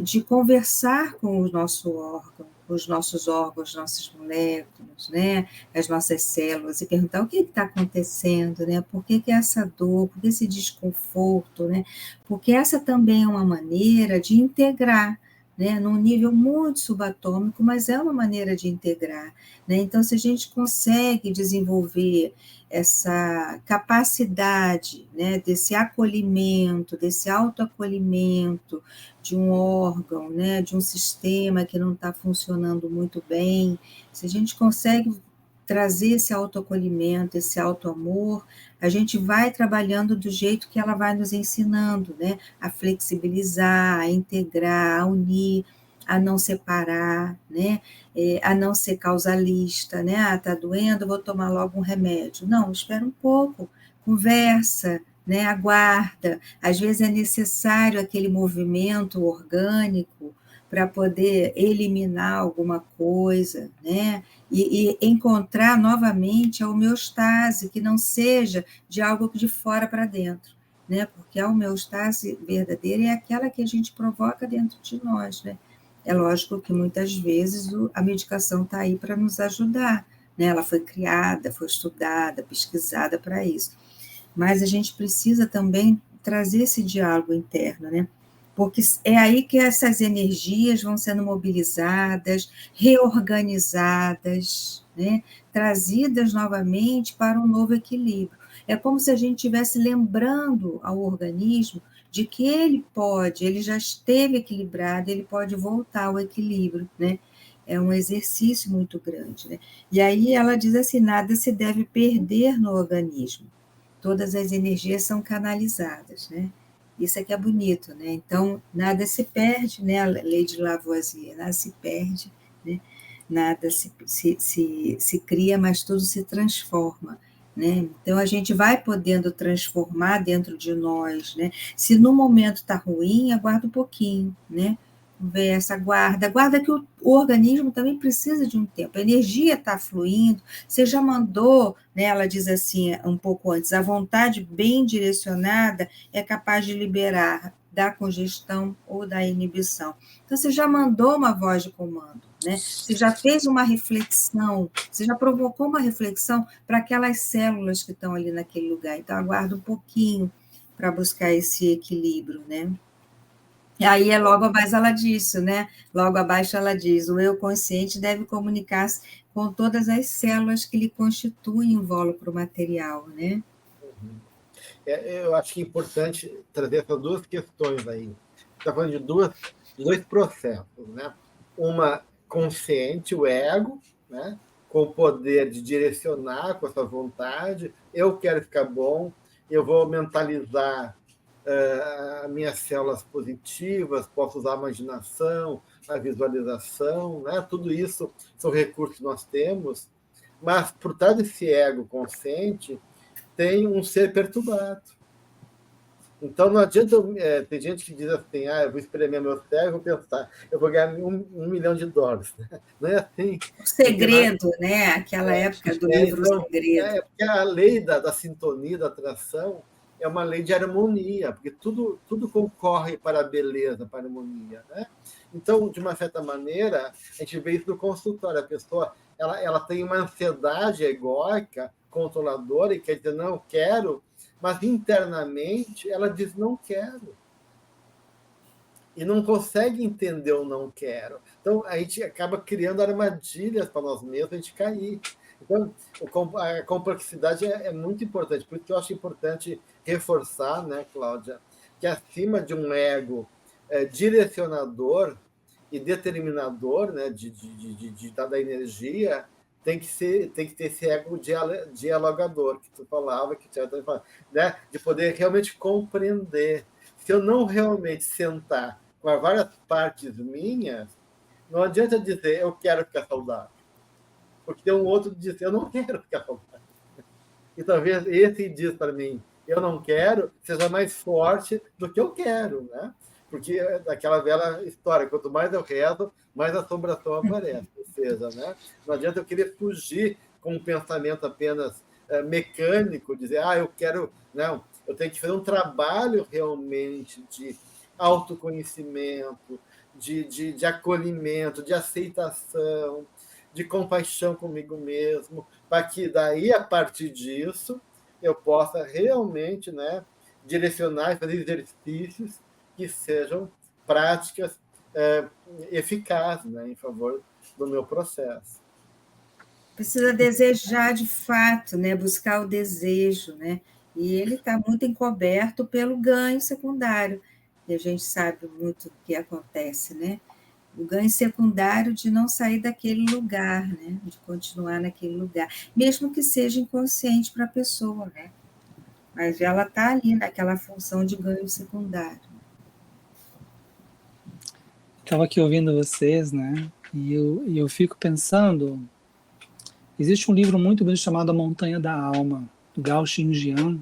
de conversar com o nosso órgão, os nossos órgãos, nossas moléculas, né? As nossas células, e perguntar o que está acontecendo, né? Por que essa dor, por que esse desconforto, né? Porque essa também é uma maneira de integrar, né, num nível muito subatômico, mas é uma maneira de integrar, né? Então, se a gente consegue desenvolver essa capacidade, né, desse acolhimento, desse autoacolhimento de um órgão, né, de um sistema que não está funcionando muito bem, se a gente consegue trazer esse autoacolhimento, esse autoamor, a gente vai trabalhando do jeito que ela vai nos ensinando, né? A flexibilizar, a integrar, a unir, a não separar, né? A não ser causalista, né? Ah, tá doendo, vou tomar logo um remédio. Não, espera um pouco, conversa, né? Aguarda. Às vezes é necessário aquele movimento orgânico para poder eliminar alguma coisa, né? E encontrar novamente a homeostase, que não seja de algo de fora para dentro, né? Porque a homeostase verdadeira é aquela que a gente provoca dentro de nós, né? É lógico que muitas vezes a medicação está aí para nos ajudar, né? Ela foi criada, foi estudada, pesquisada para isso. Mas a gente precisa também trazer esse diálogo interno, né? Porque é aí que essas energias vão sendo mobilizadas, reorganizadas, né? Trazidas novamente para um novo equilíbrio. É como se a gente estivesse lembrando ao organismo de que ele já esteve equilibrado, ele pode voltar ao equilíbrio, né? É um exercício muito grande, né? E aí ela diz assim, nada se deve perder no organismo. Todas as energias são canalizadas, né? Isso é que é bonito, né? Então, nada se perde, né? A lei de Lavoisier, nada se perde, né? Nada se cria, mas tudo se transforma, né? Então, a gente vai podendo transformar dentro de nós, né? Se no momento está ruim, aguarda um pouquinho, né? Conversa, guarda que o organismo também precisa de um tempo, a energia está fluindo, você já mandou, né, ela diz assim, um pouco antes, a vontade bem direcionada é capaz de liberar da congestão ou da inibição. Então, você já mandou uma voz de comando, né? Você já fez uma reflexão, você já provocou uma reflexão para aquelas células que estão ali naquele lugar. Então, aguarda um pouquinho para buscar esse equilíbrio, né? E aí é logo abaixo ela disso, né? Logo abaixo ela diz, o eu consciente deve comunicar-se com todas as células que lhe constituem o invólucro material, né? Eu acho que é importante trazer essas duas questões aí. Está falando de dois processos, né? Uma consciente, o ego, né? Com o poder de direcionar com essa vontade, eu quero ficar bom, eu vou mentalizar minhas células positivas, posso usar a imaginação, a visualização, né? Tudo isso são recursos que nós temos, mas por trás desse ego consciente tem um ser perturbado. Então não adianta, tem gente que diz assim, eu vou espremer meu cérebro, vou pensar, eu vou ganhar $1 milhão. Não é assim. O segredo, né? Aquela época do livro Então, O Segredo. porque a lei da sintonia, da atração, é uma lei de harmonia, porque tudo concorre para a beleza, para a harmonia, né? Então, de uma certa maneira, a gente vê isso no consultório. A pessoa ela tem uma ansiedade egóica, controladora, e quer dizer, não quero, mas internamente ela diz, não quero. E não consegue entender o não quero. Então, a gente acaba criando armadilhas para nós mesmos, a gente cair. Então, a complexidade é muito importante. Por isso que eu acho importante reforçar, né, Cláudia, que acima de um ego direcionador e determinador, né, da energia, tem que ter esse ego dialogador, que tu falava, né, de poder realmente compreender. Se eu não realmente sentar com as várias partes minhas, não adianta dizer eu quero ficar saudável. porque tem um outro que diz, eu não quero aquela base. E talvez esse diz para mim, eu não quero, seja mais forte do que eu quero, né? Porque é daquela velha história, quanto mais eu rezo, mais assombração aparece. Ou seja, né? Não adianta eu querer fugir com um pensamento apenas mecânico, dizer, eu quero... Não, eu tenho que fazer um trabalho realmente de autoconhecimento, de acolhimento, de aceitação, de compaixão comigo mesmo, para que daí, a partir disso, eu possa realmente, né, direcionar e fazer exercícios que sejam práticas eficazes, né, em favor do meu processo. Precisa desejar de fato, né? Buscar o desejo, né? E ele está muito encoberto pelo ganho secundário, e a gente sabe muito o que acontece, né? O ganho secundário de não sair daquele lugar, né? De continuar naquele lugar, mesmo que seja inconsciente para a pessoa, né? Mas ela está ali naquela função de ganho secundário. Estava aqui ouvindo vocês, né? E eu fico pensando, existe um livro muito bonito chamado A Montanha da Alma, do Gao Xingjian,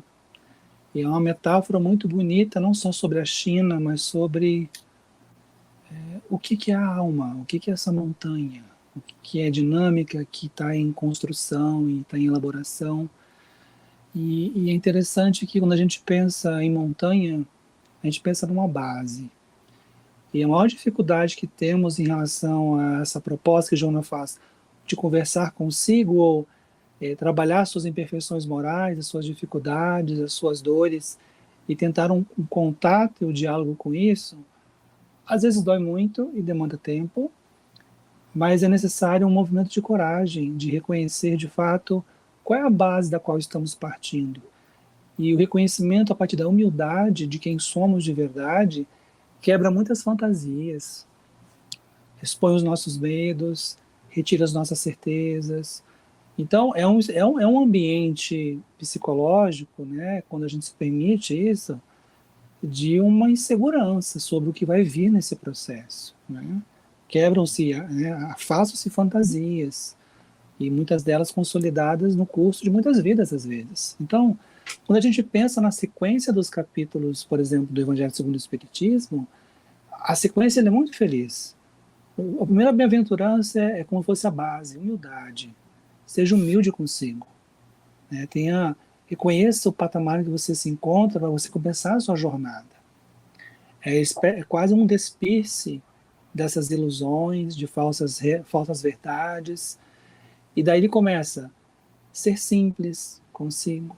e é uma metáfora muito bonita, não só sobre a China, mas sobre o que é a alma, o que é essa montanha, o que é dinâmica, que está em construção e está em elaboração. E é interessante que quando a gente pensa em montanha, a gente pensa numa base. E a maior dificuldade que temos em relação a essa proposta que Joana faz, de conversar consigo ou trabalhar suas imperfeições morais, as suas dificuldades, as suas dores, e tentar um contato e um diálogo com isso, às vezes dói muito e demanda tempo, mas é necessário um movimento de coragem, de reconhecer de fato qual é a base da qual estamos partindo. E o reconhecimento a partir da humildade de quem somos de verdade quebra muitas fantasias, expõe os nossos medos, retira as nossas certezas. Então, é um ambiente psicológico, né, quando a gente se permite isso, de uma insegurança sobre o que vai vir nesse processo. Né? Quebram-se, né, afastam-se fantasias, e muitas delas consolidadas no curso de muitas vidas, às vezes. Então, quando a gente pensa na sequência dos capítulos, por exemplo, do Evangelho segundo o Espiritismo, a sequência é muito feliz. A primeira bem-aventurança é como se fosse a base, humildade. Seja humilde consigo. Né? Reconheça o patamar que você se encontra para você começar a sua jornada. É quase um despir-se dessas ilusões, de falsas verdades. E daí ele começa a ser simples consigo,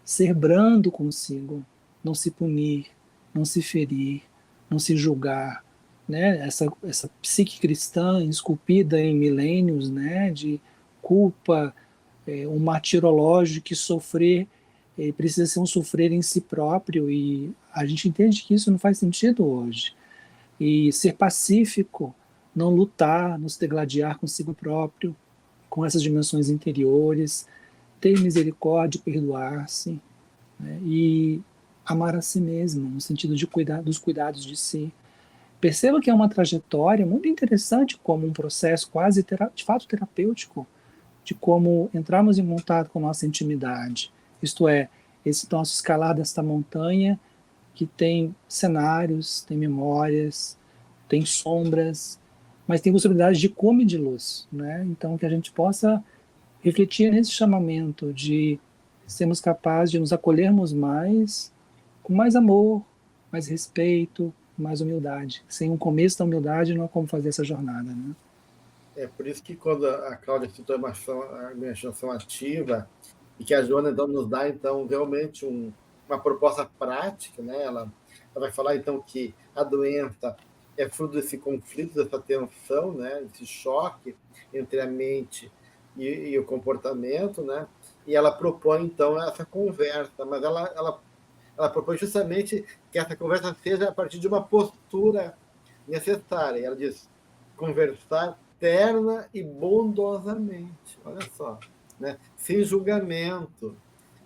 ser brando consigo, não se punir, não se ferir, não se julgar, né? Essa psique cristã esculpida em milênios, né? De culpa, um martirológio que sofrer precisa ser um sofrer em si próprio, e a gente entende que isso não faz sentido hoje. E ser pacífico, não lutar, não se degladiar consigo próprio, com essas dimensões interiores, ter misericórdia, perdoar-se, né? E amar a si mesmo, no sentido de cuidar dos cuidados de si. Perceba que é uma trajetória muito interessante, como um processo quase de fato terapêutico, de como entrarmos em contato com nossa intimidade. Isto é, esse nosso escalar desta montanha que tem cenários, tem memórias, tem sombras, mas tem possibilidade de como e de luz, né? Então, que a gente possa refletir nesse chamamento de sermos capazes de nos acolhermos mais, com mais amor, mais respeito, mais humildade. Sem um começo da humildade, não há como fazer essa jornada, né? É por isso que quando a Cláudia citou a imaginação ativa, e que a Joana então nos dá então realmente uma proposta prática, né? Ela vai falar então que a doença é fruto desse conflito, dessa tensão, né? Esse choque entre a mente e o comportamento, né? E ela propõe então essa conversa, mas ela propõe justamente que essa conversa seja a partir de uma postura necessária. Ela diz conversar terna e bondosamente, olha só, né? Sem julgamento,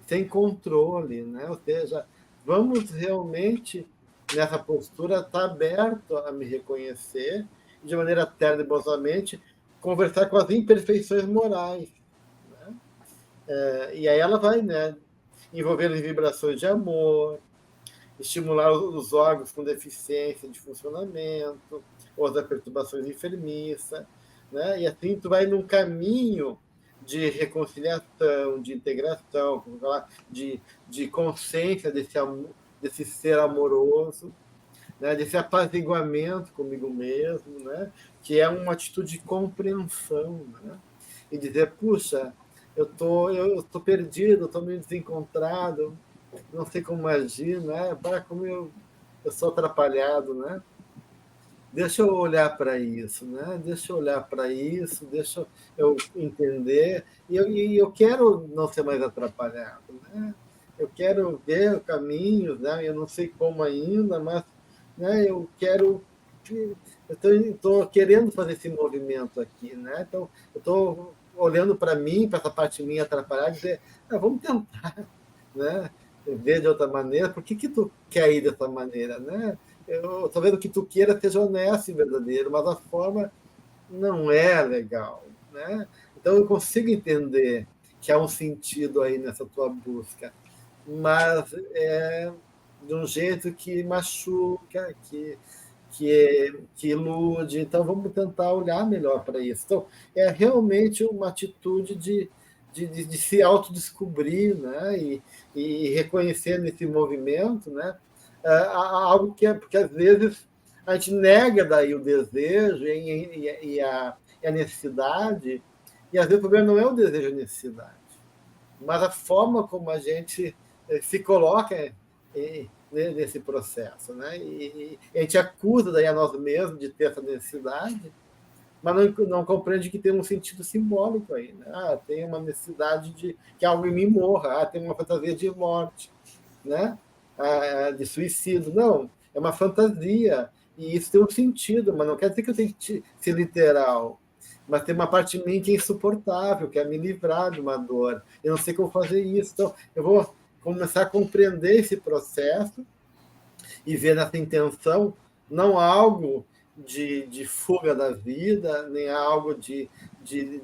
sem controle, né? Ou seja, vamos realmente nessa postura estar aberto a me reconhecer de maneira terna e bondosamente, conversar com as imperfeições morais. Né? E aí ela vai, né, envolver em vibrações de amor, estimular os órgãos com deficiência de funcionamento, ou as perturbações enfermiças, né? E assim tu vai num caminho de reconciliação, de integração, de consciência desse ser amoroso, né? Desse apaziguamento comigo mesmo, né? Que é uma atitude de compreensão, né? E dizer, puxa, eu tô perdido, estou meio desencontrado, não sei como agir, né? Para como eu sou atrapalhado, né? Deixa eu olhar para isso, né? Deixa eu olhar para isso, deixa eu entender. E eu quero não ser mais atrapalhado, né? Eu quero ver caminhos, né? Eu não sei como ainda, mas, né? Eu quero. Eu estou querendo fazer esse movimento aqui, né? Então, eu estou olhando para mim, para essa parte minha atrapalhada, e dizer, vamos tentar, né? Ver de outra maneira. Por que tu quer ir dessa maneira, né? Eu estou vendo que tu queira seja honesto e verdadeiro, mas a forma não é legal, né? Então eu consigo entender que há um sentido aí nessa tua busca, mas é de um jeito que machuca, que ilude. Então vamos tentar olhar melhor para isso. Então é realmente uma atitude de se autodescobrir, né? E reconhecer nesse movimento, né? Algo porque às vezes a gente nega daí o desejo e a necessidade, e às vezes o problema não é o desejo e a necessidade, mas a forma como a gente se coloca nesse processo, né? E a gente acusa daí a nós mesmos de ter essa necessidade, mas não compreende que tem um sentido simbólico aí, né? Tem uma necessidade de que algo em mim morra, tem uma fantasia de morte, né? De suicídio. Não, é uma fantasia. E isso tem um sentido, mas não quer dizer que eu tenho que ser literal. Mas tem uma parte de mim que é insuportável, que é me livrar de uma dor. Eu não sei como fazer isso. Então, eu vou começar a compreender esse processo e ver nessa intenção não algo de fuga da vida, nem algo de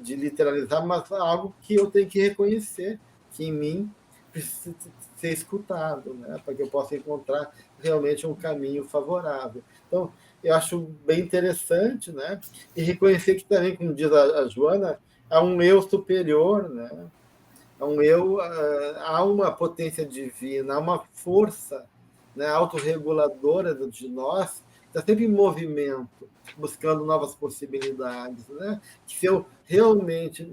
literalizar, mas algo que eu tenho que reconhecer, que em mim precisa ser escutado, né? Para que eu possa encontrar realmente um caminho favorável. Então, eu acho bem interessante, né? E reconhecer que também, como diz a Joana, há um eu superior, né? Há um eu, há uma potência divina, há uma força, né, autorreguladora de nós, está sempre em movimento, buscando novas possibilidades, né? Que se eu realmente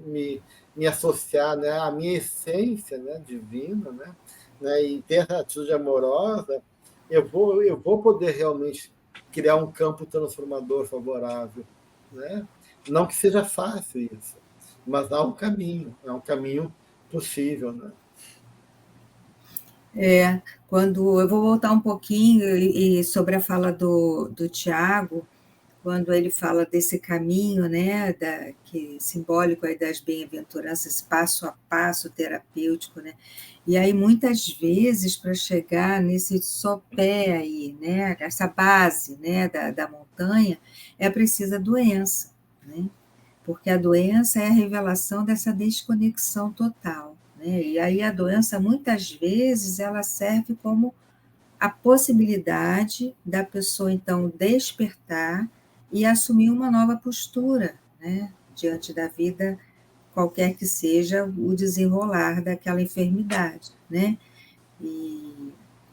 me associar, né, à minha essência, né, divina, né, e ter essa atitude amorosa, eu vou poder realmente criar um campo transformador favorável, né? Não que seja fácil isso, mas há um caminho, é um caminho possível, né? Quando eu vou voltar um pouquinho e sobre a fala do Tiago, quando ele fala desse caminho, né, que simbólico aí das bem-aventuranças, passo a passo terapêutico, né? E aí muitas vezes para chegar nesse sopé aí, né, essa base, né, da montanha, é precisa doença, né? Porque a doença é a revelação dessa desconexão total, né? E aí a doença, muitas vezes, ela serve como a possibilidade da pessoa, então, despertar e assumir uma nova postura, né? Diante da vida, qualquer que seja o desenrolar daquela enfermidade, né?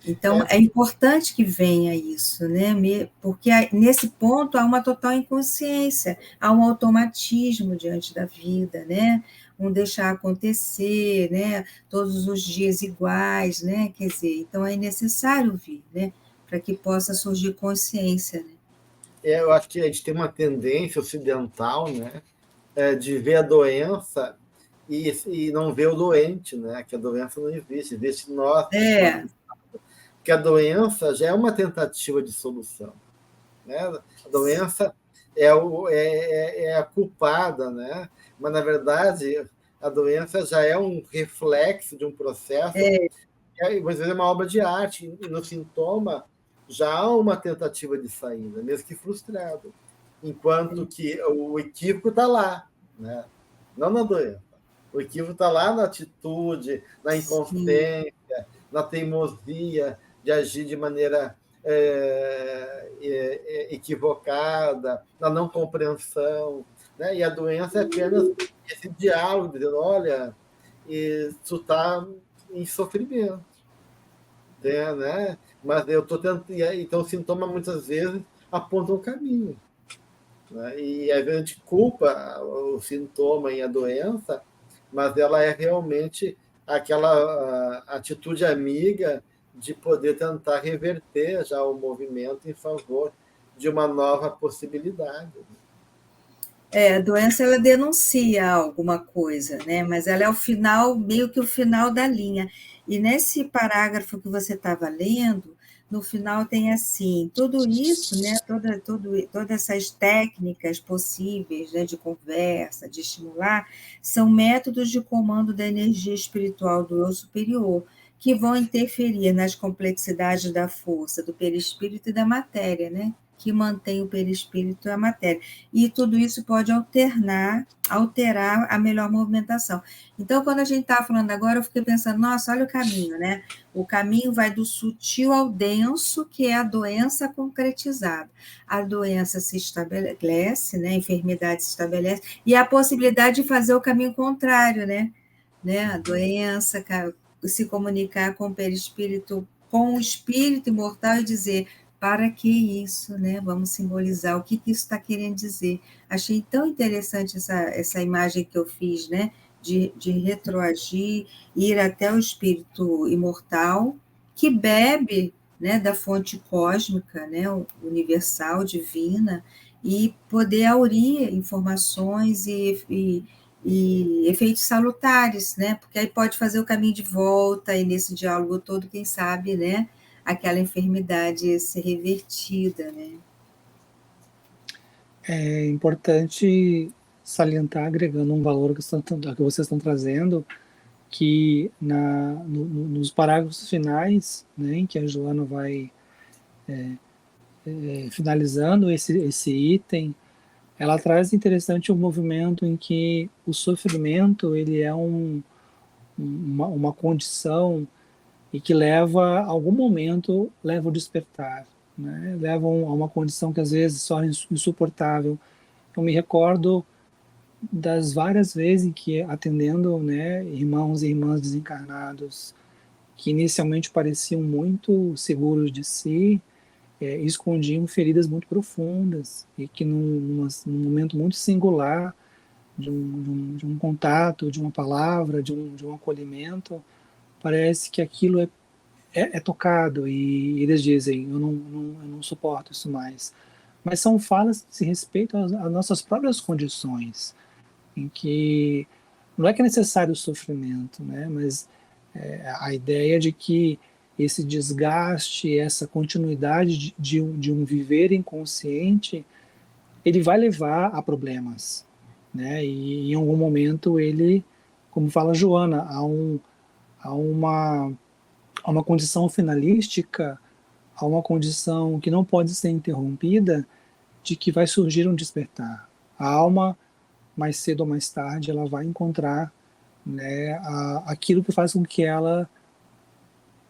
Então, é importante que venha isso, né? Porque nesse ponto há uma total inconsciência, há um automatismo diante da vida, né? Um deixar acontecer, né? Todos os dias iguais, né? Quer dizer, então é necessário vir, né? Para que possa surgir consciência, né? Eu acho que a gente tem uma tendência ocidental, né, de ver a doença e não ver o doente, né? Que a doença não existe, existe nós. Porque a doença já é uma tentativa de solução, né? A doença é a culpada, né? Mas, na verdade, a doença já é um reflexo de um processo, às vezes é uma obra de arte, e no sintoma já há uma tentativa de saída, mesmo que frustrada. enquanto que o equívoco está lá, né? Não na doença. O equívoco está lá na atitude, na inconstância, na teimosia de agir de maneira equivocada, na não compreensão, né? E a doença é apenas esse diálogo, dizendo, olha, tu está em sofrimento, né? Mas eu estou tentando... Então, o sintoma, muitas vezes, aponta um caminho, né? E a gente culpa o sintoma e a doença, mas ela é realmente aquela atitude amiga de poder tentar reverter já o movimento em favor de uma nova possibilidade. A doença ela denuncia alguma coisa, né? Mas ela é o final, meio que o final da linha. E nesse parágrafo que você estava lendo, no final tem assim, tudo isso, né? Todas essas técnicas possíveis, né, de conversa, de estimular, são métodos de comando da energia espiritual do eu superior, que vão interferir nas complexidades da força, do perispírito e da matéria, né? Que mantém o perispírito e a matéria. E tudo isso pode alterar a melhor movimentação. Então, quando a gente estava falando agora, eu fiquei pensando, nossa, olha o caminho, né? O caminho vai do sutil ao denso, que é a doença concretizada. A doença se estabelece, né? A enfermidade se estabelece, e a possibilidade de fazer o caminho contrário, né? A doença, se comunicar com o perispírito, com o espírito imortal e dizer, para que isso, né? Vamos simbolizar o que isso está querendo dizer. Achei tão interessante essa imagem que eu fiz, né? De retroagir, ir até o espírito imortal, que bebe, né, da fonte cósmica, né, universal, divina, e poder aurir informações e efeitos salutares, né? Porque aí pode fazer o caminho de volta, e nesse diálogo todo, quem sabe, né? Aquela enfermidade ser revertida, né? É importante salientar, agregando um valor que vocês estão trazendo, que nos parágrafos finais, né, em que a Joana vai finalizando esse item, ela traz interessante um movimento em que o sofrimento ele é uma condição e que leva, a algum momento, leva ao despertar, né? Leva a uma condição que às vezes só é insuportável. Eu me recordo das várias vezes em que, atendendo, né, irmãos e irmãs desencarnados, que inicialmente pareciam muito seguros de si, escondiam feridas muito profundas, e que num momento muito singular de um contato, de uma palavra, de um acolhimento, parece que aquilo é tocado, e eles dizem, eu não suporto isso mais. Mas são falas que se respeitam às nossas próprias condições, em que não é que é necessário o sofrimento, né? Mas a ideia de que esse desgaste, essa continuidade de um viver inconsciente, ele vai levar a problemas, né? E em algum momento ele, como fala Joana, há uma condição finalística, há uma condição que não pode ser interrompida, de que vai surgir um despertar. A alma, mais cedo ou mais tarde, ela vai encontrar, né, aquilo que faz com que ela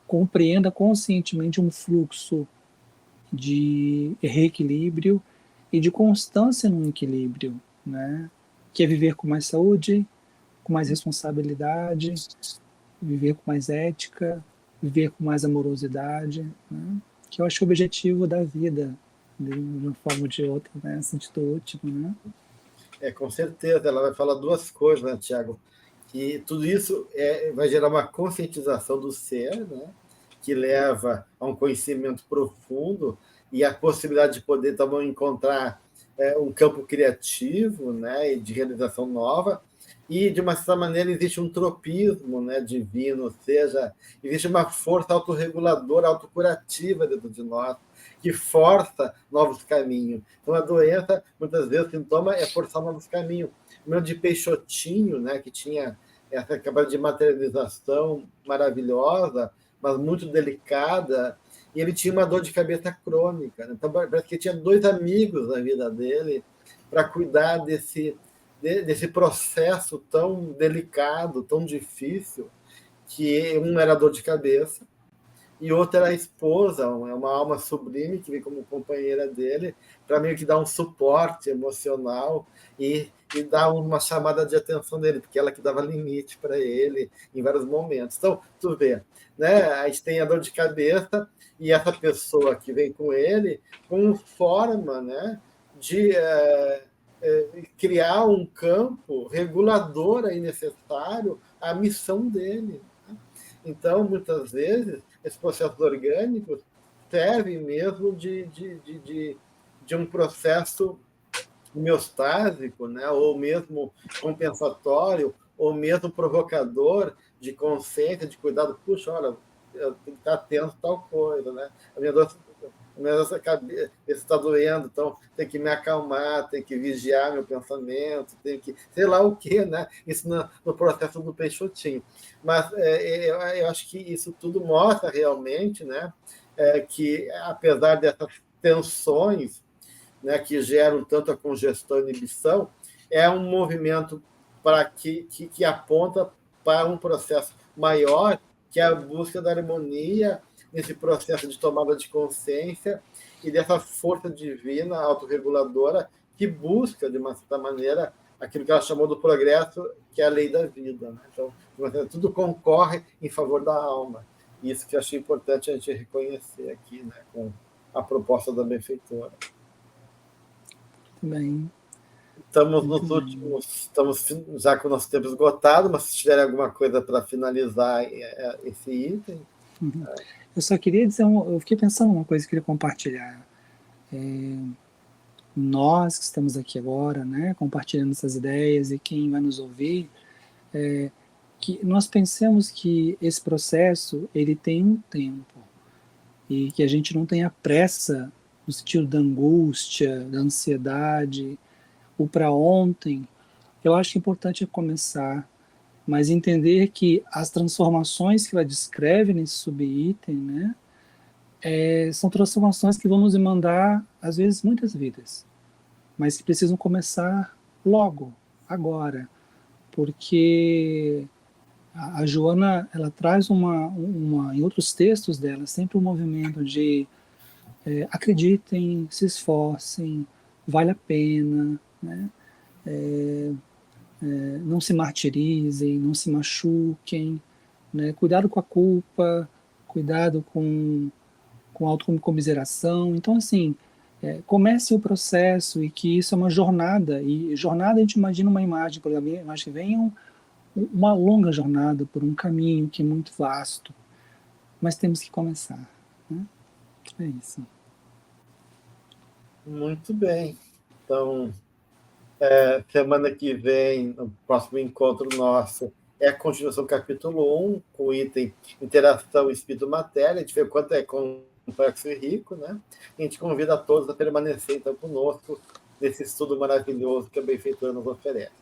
compreenda conscientemente um fluxo de reequilíbrio e de constância no equilíbrio, né? Que é viver com mais saúde, com mais responsabilidade, viver com mais ética, viver com mais amorosidade, né? Que eu acho que é o objetivo da vida, de uma forma ou de outra, né? Sentido último, né? Com certeza, ela vai falar duas coisas, né, Tiago? Que tudo isso vai gerar uma conscientização do ser, né? Que leva a um conhecimento profundo e a possibilidade de poder também encontrar um campo criativo, né? E de realização nova. E, de uma certa maneira, existe um tropismo, né, divino, ou seja, existe uma força autorreguladora, autocurativa dentro de nós, que força novos caminhos. Então, a doença, muitas vezes, o sintoma é forçar novos caminhos. O meu de Peixotinho, né, que tinha essa capacidade de materialização maravilhosa, mas muito delicada, e ele tinha uma dor de cabeça crônica. Né? Então, parece que tinha 2 amigos na vida dele para cuidar desse processo tão delicado, tão difícil, que um era dor de cabeça, e outra era a esposa, uma alma sublime que vem como companheira dele, para meio que dar um suporte emocional e dar uma chamada de atenção dele, porque ela que dava limite para ele em vários momentos. Então, tu vê, né? A gente tem a dor de cabeça e essa pessoa que vem com ele com forma, né, de criar um campo regulador aí necessário à missão dele. Né? Então, muitas vezes, esses processos orgânicos servem mesmo de um processo homeostásico, né? Ou mesmo compensatório, ou mesmo provocador de consciência, de cuidado. Puxa, olha, eu tenho que estar atento a tal coisa, né? A minha cabeça está doendo, então tem que me acalmar, tem que vigiar meu pensamento, tem que, sei lá o quê, né? Isso no processo do Peixotinho. Mas eu acho que isso tudo mostra realmente, né, que, apesar dessas tensões, né, que geram tanto a congestão e inibição, é um movimento que aponta para um processo maior, que é a busca da harmonia nesse processo de tomada de consciência e dessa força divina autorreguladora que busca, de uma certa maneira, aquilo que ela chamou do progresso, que é a lei da vida. Né? Então, tudo concorre em favor da alma. Isso que eu achei importante a gente reconhecer aqui, né, com a proposta da benfeitora. Bem, estamos nos últimos, estamos já com o nosso tempo esgotado, mas se tiver alguma coisa para finalizar esse item. Eu só queria dizer, eu fiquei pensando uma coisa que eu queria compartilhar. Nós que estamos aqui agora, né, compartilhando essas ideias, e quem vai nos ouvir, que nós pensemos que esse processo ele tem um tempo e que a gente não tenha pressa no sentido da angústia, da ansiedade, o para ontem. Eu acho importante começar, mas entender que as transformações que ela descreve nesse subitem, né, são transformações que vão nos demandar, às vezes, muitas vidas, mas que precisam começar logo, agora, porque a Joana, ela traz em outros textos dela, sempre um movimento de acreditem, se esforcem, vale a pena, né? Não se martirizem, não se machuquem, né? Cuidado com a culpa, cuidado com a autocomiseração. Então, assim, comece o processo e que isso é uma jornada. E jornada, a gente imagina uma imagem, por exemplo, imagem que vem uma longa jornada por um caminho que é muito vasto. Mas temos que começar. Né? É isso. Muito bem. Então, semana que vem, no próximo encontro nosso, é a continuação do capítulo 1, com o item Interação Espírito-Matéria. A gente vê o quanto é complexo e rico, né? E a gente convida a todos a permanecer, então, conosco nesse estudo maravilhoso que a benfeitora nos oferece.